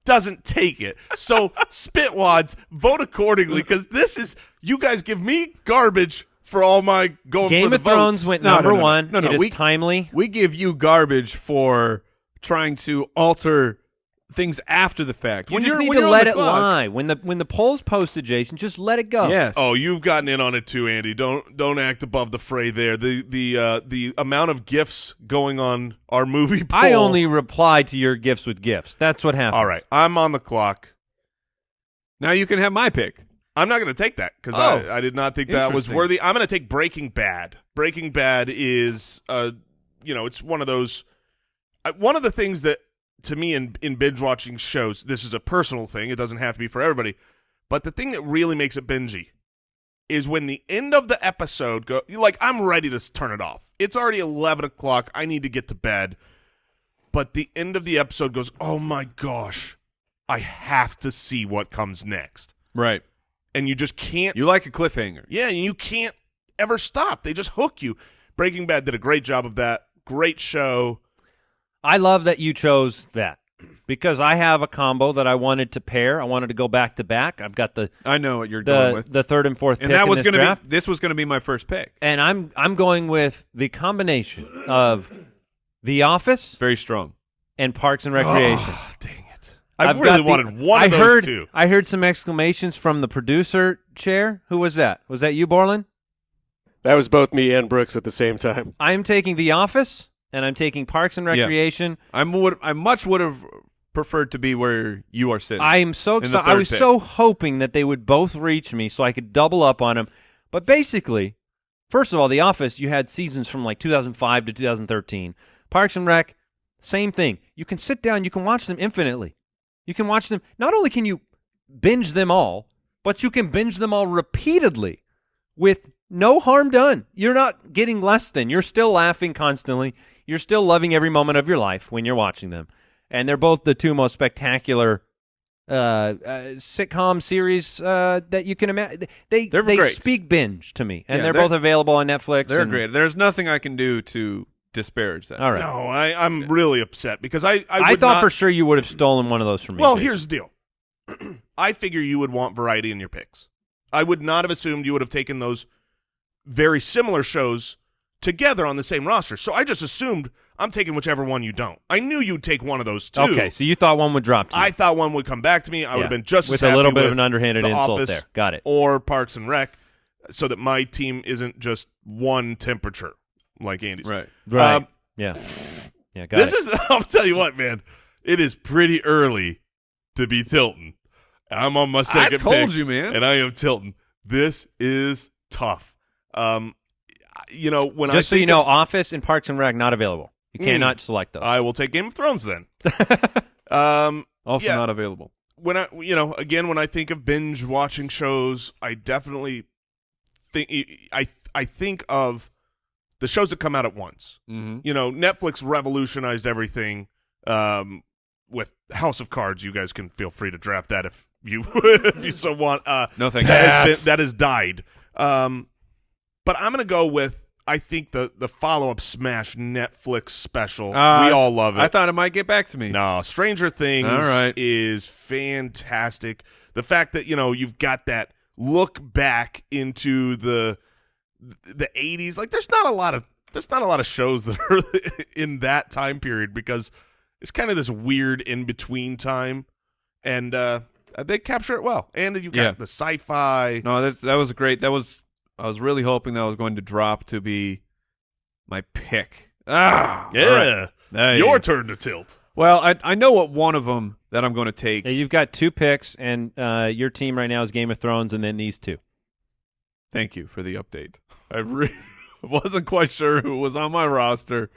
doesn't take it. So, Spitwads, vote accordingly because this is, you guys give me garbage for all my going Game for the of Thrones votes. went No, number no, no, one. no, no, It is we- timely. We give you garbage for trying to alter things after the fact. You When just you're need when to you're on let the it clock. lie. When the poll's posted, Jason, just let it go. Yes. Oh, you've gotten in on it too, Andy. Don't act above the fray there. The amount of gifts going on our movie poll. I only reply to your gifts with gifts. That's what happens. All right, I'm on the clock. Now you can have my pick. I'm not going to take that because Oh, I did not think that was interesting. worthy. I'm going to take Breaking Bad. Breaking Bad is, it's one of those. One of the things that, to me, in binge watching shows, this is a personal thing. It doesn't have to be for everybody. But the thing that really makes it bingey is when the end of the episode I'm ready to turn it off. It's already 11 o'clock. I need to get to bed. But the end of the episode goes, oh my gosh, I have to see what comes next. Right. And you just can't. You like a cliffhanger. Yeah, and you can't ever stop. They just hook you. Breaking Bad did a great job of that. Great show. I love that you chose that because I have a combo that I wanted to pair. I wanted to go back to back. I've got I know what you're going with. the third and fourth And pick that in was this going to draft. be this was going to be my first pick. And I'm going with the combination of The Office Very strong. and Parks and Recreation. Oh, dang it. I I've really got wanted one of those heard, two. I heard some exclamations from the producer chair. Who was that? Was that you, Borland? That was both me and Brooks at the same time. I'm taking The Office, and I'm taking Parks and Yeah. Recreation. I much would have preferred to be where you are sitting. I am so in the excited. I third was pick. so hoping that they would both reach me so I could double up on them. But basically, first of all, The Office, you had seasons from like 2005 to 2013. Parks and Rec, same thing. You can sit down, you can watch them infinitely. You can watch them. Not only can you binge them all, but you can binge them all repeatedly with no harm done. You're not getting less than. You're still laughing constantly. You're still loving every moment of your life when you're watching them. And they're both the two most spectacular sitcom series that you can imagine. They great. speak binge to me, and Yeah, they're they're- both available on Netflix. They're and- great. There's nothing I can do to disparage that. All right. No, I'm really upset because I I would thought not, for sure you would have stolen one of those from me. Well, Jason. here's the deal. I figure you would want variety in your picks. I would not have assumed you would have taken those very similar shows together on the same roster. So I just assumed I'm taking whichever one you don't. I knew you'd take one of those two. Okay, so you thought one would drop to you. I thought one would come back to me. I would have been just with as a little happy bit of with an underhanded The insult Office there. Got it. Or Parks and Rec, so that my team isn't just one temperature like Andy's. Right. Right. Um, yeah. Yeah. Got This it. is, I'll tell you what, man. It is pretty early to be tilting. I'm on my second told pick, you, man. and I am tilting. This is tough. When Just so you know, Office and Parks and Rec not available. You cannot select those. I will take Game of Thrones then. Also Yeah. not available. When I think of binge watching shows, I definitely think I think of the shows that come out at once. Mm-hmm. Netflix revolutionized everything with House of Cards. You guys can feel free to draft that if you if you so want. No, thank you. That has died. But I'm gonna go with I think the follow-up smash Netflix special. We all love it. I thought it might get back to me. No, Stranger Things All right. is fantastic. The fact that you've got that look back into the 80s, like there's not a lot of shows that are in that time period because it's kind of this weird in between time and they capture it well. And you got the sci-fi. No, that was great. I was really hoping that was going to drop to be my pick. Yeah. All right. Your turn to tilt. Well, I know what one of them that I'm going to take. Yeah, you've got 2 picks, and your team right now is Game of Thrones, and then these 2. Thank you for the update. I wasn't quite sure who was on my roster.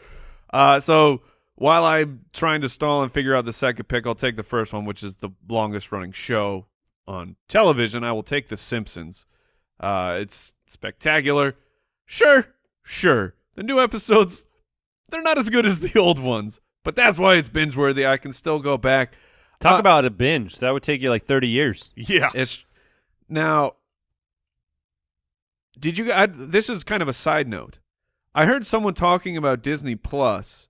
So while I'm trying to stall and figure out the second pick, I'll take the first one, which is the longest-running show on television. I will take The Simpsons. It's spectacular. Sure. The new episodes, they're not as good as the old ones, but that's why it's binge-worthy. I can still go back. Talk about a binge. That would take you like 30 years. Yeah. Now, did you? This is kind of a side note. I heard someone talking about Disney Plus,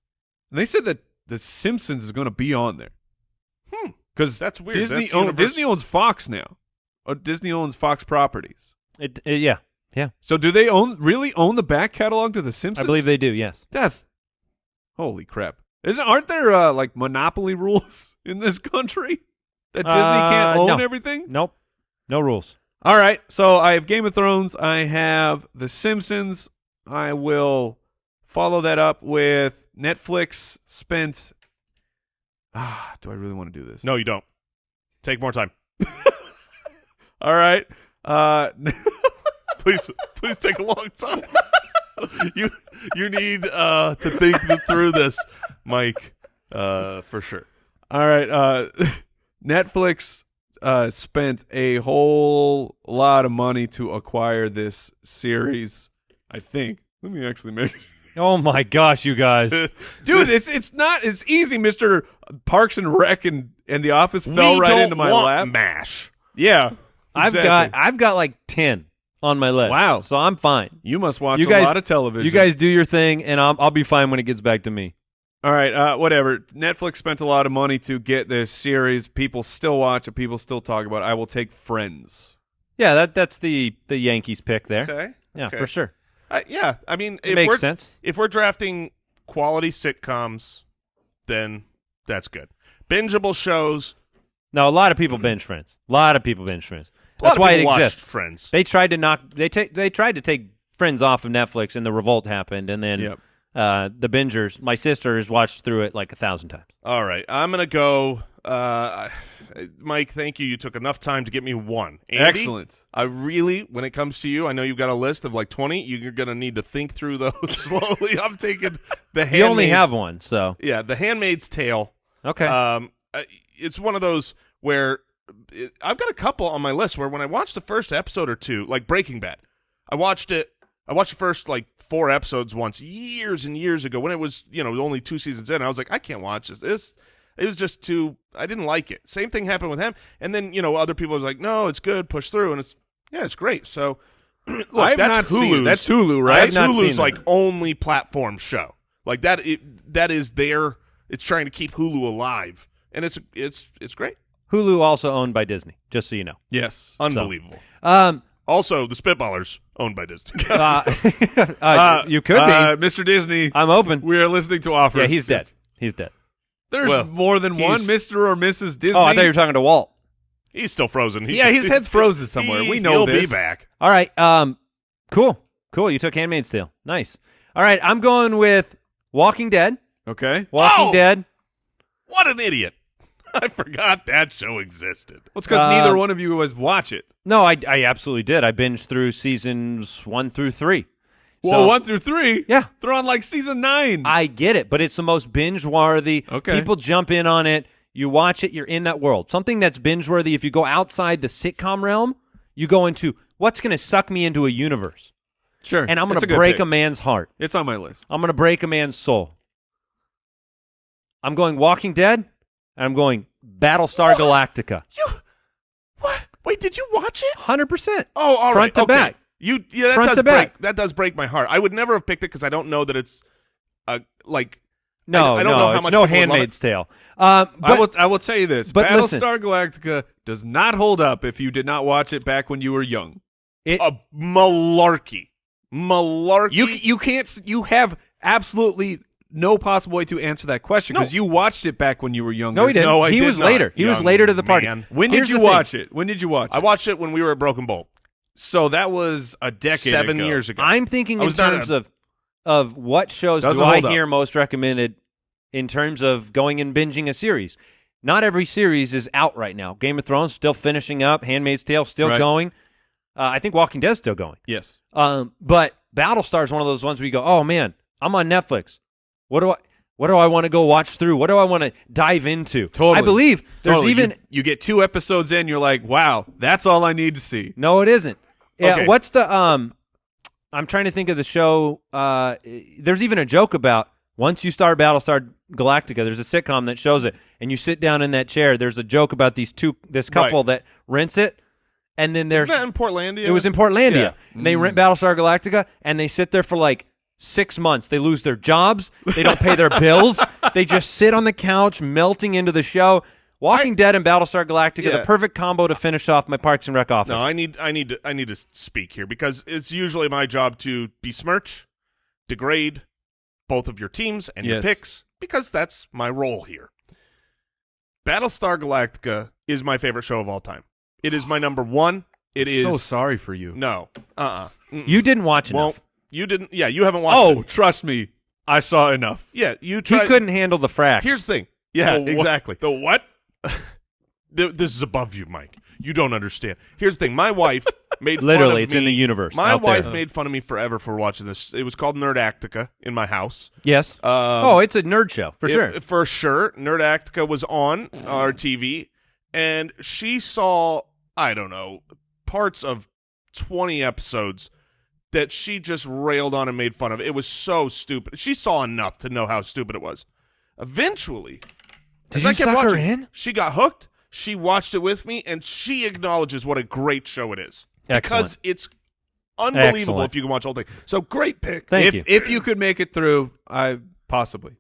and they said that The Simpsons is going to be on there. Because that's weird. Disney owns Fox now. Disney owns Fox Properties. Yeah. So do they really own the back catalog to The Simpsons? I believe they do, yes. That's holy crap. Aren't there like monopoly rules in this country that Disney can't own everything? Nope. No rules. All right. So I have Game of Thrones. I have The Simpsons. I will follow that up with Netflix spent. Do I really want to do this? No, you don't. Take more time. All right. Please take a long time. You need to think through this, Mike, for sure. All right. Netflix spent a whole lot of money to acquire this series, I think. Let me actually make sure. Oh my gosh, you guys. Dude, it's not as easy, Mr. Parks and Rec and The Office fell right into my lap. MASH. Yeah. Exactly. I've got like 10 on my list. Wow. So I'm fine. You must watch a lot of television. You guys do your thing, and I'll be fine when it gets back to me. All right, whatever. Netflix spent a lot of money to get this series. People still watch it. People still talk about it. I will take Friends. Yeah, that's the Yankees pick there. Okay. Yeah, okay. for sure. Yeah, I mean, It makes sense. If we're drafting quality sitcoms, then that's good. Bingeable shows. No, a lot of people binge Friends. A lot of people binge Friends. A lot That's of why it people watched exists. Friends. They tried to take Friends off of Netflix, and the revolt happened, and then the bingers. My sister has watched through it like 1,000 times. All right, I'm gonna go. Mike, thank you. You took enough time to get me one. Andy, excellent. I really, when it comes to you, I know you've got a list of like 20. You're gonna need to think through those slowly. I'm taking the Handmaid's. You only have one, so yeah, The Handmaid's Tale. okay. It's one of those where I've got a couple on my list where when I watched the first episode or two, like Breaking Bad, I watched the first like 4 episodes once years and years ago when it was, only 2 seasons in. I was like, I can't watch this. It was just I didn't like it. Same thing happened with him. And then, other people was like, no, it's good, push through. And it's great. So look, that's Hulu's. That's Hulu, right? That's Hulu's like only platform show. Like that is it's trying to keep Hulu alive. And it's great. Hulu also owned by Disney, just so you know. Yes. Unbelievable. So, also, the Spitballers owned by Disney. you could be. Mr. Disney. I'm open. We are listening to offers. Yeah, he's dead. He's dead. There's more than one Mr. or Mrs. Disney. Oh, I thought you were talking to Walt. He's still frozen. His head's frozen somewhere. We know he'll this. He'll be back. All right. Cool. You took Handmaid's Tale. Nice. All right. I'm going with Walking Dead. Okay. Walking Dead. What an idiot. I forgot that show existed. Well, it's because neither one of you was watch it. No, I absolutely did. I binged through seasons 1 through 3. Well, So- 1 through 3? Yeah. They're on like season 9. I get it, but it's the most binge-worthy. Okay. People jump in on it. You watch it. You're in that world. Something that's binge-worthy, if you go outside the sitcom realm, you go into what's going to suck me into a universe. Sure. And I'm going That's to good break pick. a man's heart. It's on my list. I'm going to break a man's soul. I'm going Walking Dead, and I'm going Battlestar Galactica. What? Wait, did you watch it? 100%. Oh, all right. Front to okay. back. That does break my heart. I would never have picked it because I don't know that it's like No, I don't know how it's much no people would love Handmaid's Tale. I will tell you this. but Battlestar Galactica does not hold up if you did not watch it back when you were young. malarkey. You can't. You have absolutely no possible way to answer that question because you watched it back when you were younger. No, he didn't. No, I he did was not, later. He was young later to the party. man. When Here's did you the thing. watch it? When did you watch it? I watched it when we were at Broken Bolt So that was a decade 7 ago. years ago. I'm thinking I in was not terms of what shows Doesn't do I hold up. hear most recommended in terms of going and binging a series. Not every series is out right now. Game of Thrones still finishing up. Handmaid's Tale still Right. going. I think Walking Dead's still going. Yes. But Battlestar is one of those ones where you go, oh man, I'm on Netflix. What do I want to go watch through? What do I want to dive into? Totally. I believe there's Totally. even You get 2 episodes in, you're like, wow, that's all I need to see. no, it isn't. Yeah, Okay. what's the I'm trying to think of the show. There's even a joke about once you start Battlestar Galactica, there's a sitcom that shows it, and you sit down in that chair. There's a joke about this couple that rents it, and then there's Isn't that in Portlandia? it was in Portlandia. Yeah. And they rent Battlestar Galactica, and they sit there for like 6 months. They lose their jobs. They don't pay their bills. They just sit on the couch, melting into the show. Walking Dead and Battlestar Galactica, Yeah. the perfect combo to finish off my Parks and Rec office. No, I need to speak here because it's usually my job to besmirch, degrade both of your teams and your Yes. picks because that's my role here. Battlestar Galactica is my favorite show of all time. It is my number one. It is So sorry for you. no. You didn't watch enough. Well, you didn't. Yeah, you haven't watched Oh, it. trust me, I saw enough. Yeah, you He tried. couldn't handle the fracks. Here's the thing. Yeah, The wha- exactly. The what? This is above you, Mike. You don't understand. Here's the thing. My wife made fun Literally, of it's me. in the universe My out wife there. made fun of me forever for watching this. It was called Nerdactica in my house. Yes. Oh, it's a nerd show for sure. For sure. Nerdactica was on our TV, and she saw, I don't know, parts of 20 episodes that she just railed on and made fun of. It was so stupid. She saw enough to know how stupid it was. Eventually, Did as you I kept suck her watching, in? she got hooked. She watched it with me, and she acknowledges what a great show it is. Because it's unbelievable Excellent. if you can watch the whole thing. So great pick. Thank you. If you could make it through, possibly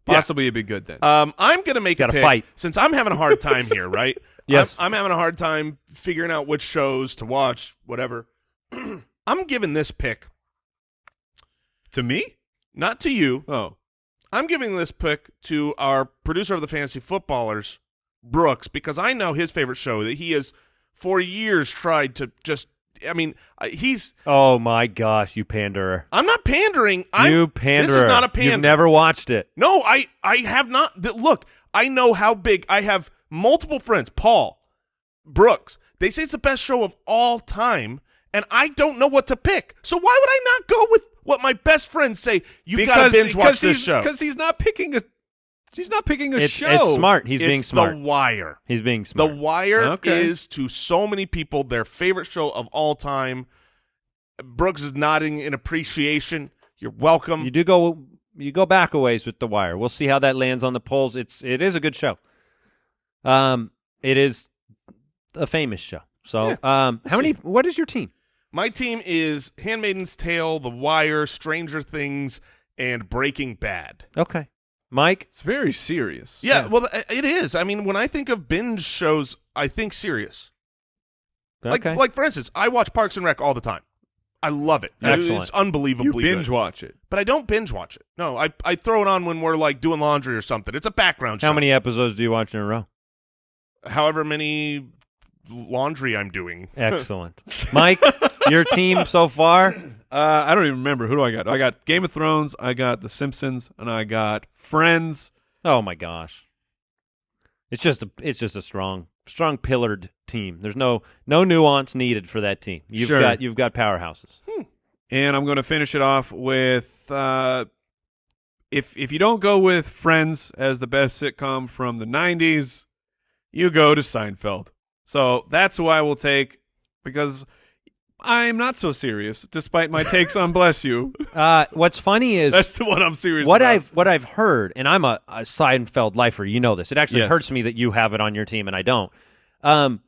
it'd be good then. I'm going to make a Gotta pick. fight. Since I'm having a hard time here, right? Yes. I'm having a hard time figuring out which shows to watch, whatever. I'm giving this pick, To me? not to you. Oh, I'm giving this pick to our producer of the Fantasy Footballers, Brooks, because I know his favorite show that he has for years tried to just, I mean, he's, Oh my gosh, you panderer! I'm not pandering. You panderer! This is not a pander. You've never watched it. No, I have not. Look, I know how big. I have multiple friends, Paul, Brooks. They say it's the best show of all time, and I don't know what to pick. So why would I not go with what my best friends say? You got to binge watch this show. Because he's not picking a show. It's smart. He's being It's smart. The Wire. He's being The smart. Wire Okay. is to so many people their favorite show of all time. Brooks is nodding in appreciation. You're welcome. You go back a ways with The Wire. We'll see how that lands on the polls. It is a good show. It is a famous show. So, what is your team? My team is Handmaid's Tale, The Wire, Stranger Things, and Breaking Bad. Okay. Mike? It's very serious. Yeah, well, it is. I mean, when I think of binge shows, I think serious. Okay. Like for instance, I watch Parks and Rec all the time. I love it. Excellent. It's unbelievably You binge good. watch it. But I don't binge watch it. No, I throw it on when we're like doing laundry or something. It's a background show. How many episodes do you watch in a row? However many laundry I'm doing. Excellent. Mike, your team so far? I don't even remember. Who do I got? I got Game of Thrones, I got The Simpsons, and I got Friends. Oh my gosh. It's just a strong pillared team. There's no nuance needed for that team. You've Sure. got powerhouses. And I'm going to finish it off with if you don't go with Friends as the best sitcom from the 90s, you go to Seinfeld. So that's who I will take because I'm not so serious, despite my takes on Bless You. What's funny is That's the one I'm serious what about. I've heard, and I'm a Seinfeld lifer. You know this. It actually Yes. hurts me that you have it on your team and I don't. I'm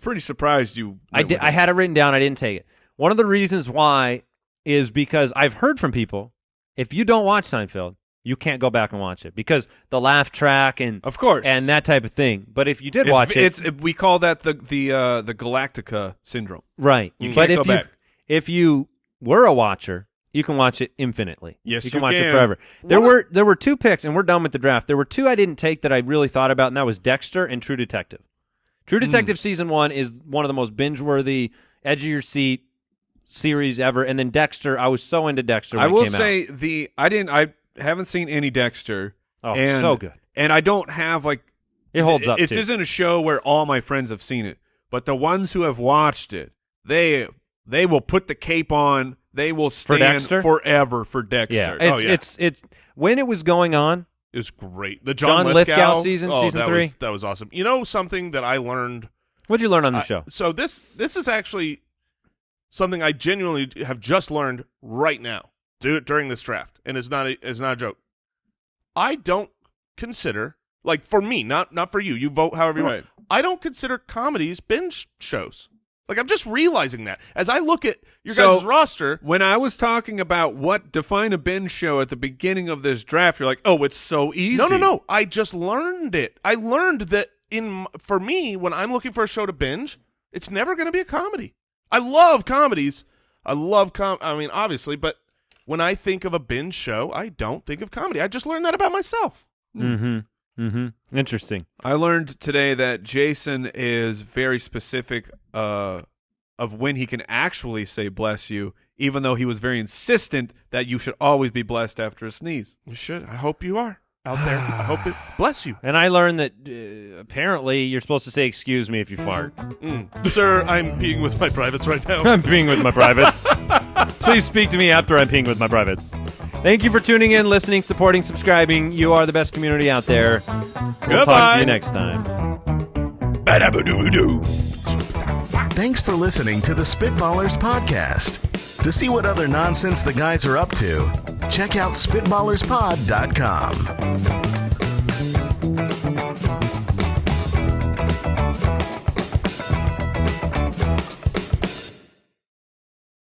pretty surprised you went with I it. had it written down. I didn't take it. One of the reasons why is because I've heard from people, if you don't watch Seinfeld, you can't go back and watch it because the laugh track and Of course. and that type of thing. But if you did watch it, we call that the Galactica syndrome. right? You but can't go back. if you were a watcher, You can watch it infinitely. Yes, you can you watch can. it forever. There were 2 picks, and we're done with the draft. There were 2 I didn't take that I really thought about, and that was Dexter and True Detective. True Detective Season 1 is one of the most binge-worthy, edge-of-your-seat series ever. And then Dexter, I was so into Dexter when I will it came out. say I haven't seen any Dexter. Oh, and, so good. And I don't have like It holds up, It too. isn't a show where all my friends have seen it, but the ones who have watched it, they will put the cape on. They will stand Dexter? forever for Dexter. Yeah, it's when it was going on. It was great. The John John Lithgow season that 3? that was awesome. You know something that I learned? What'd you learn on the show? So this is actually something I genuinely have just learned right now during this draft, and it's not a joke. I don't consider, like, for me, not for you. You vote however you want. I don't consider comedies binge shows. Like, I'm just realizing that as I look at your guys' roster. When I was talking about what define a binge show at the beginning of this draft, you're like, oh, it's so easy. No. I just learned it. I learned that for me, when I'm looking for a show to binge, it's never going to be a comedy. I love comedies. I mean, obviously, but when I think of a binge show, I don't think of comedy. I just learned that about myself. Interesting. I learned today that Jason is very specific of when he can actually say bless you, even though he was very insistent that you should always be blessed after a sneeze. You should. I hope you are out there. I hope it bless you. And I learned that apparently you're supposed to say excuse me if you fart. Sir, I'm peeing with my privates right now. I'm peeing with my privates. Please speak to me after I'm peeing with my privates. Thank you for tuning in, listening, supporting, subscribing. You are the best community out there. We'll talk to you next time. Thanks for listening to the Spitballers Podcast. To see what other nonsense the guys are up to, check out SpitballersPod.com.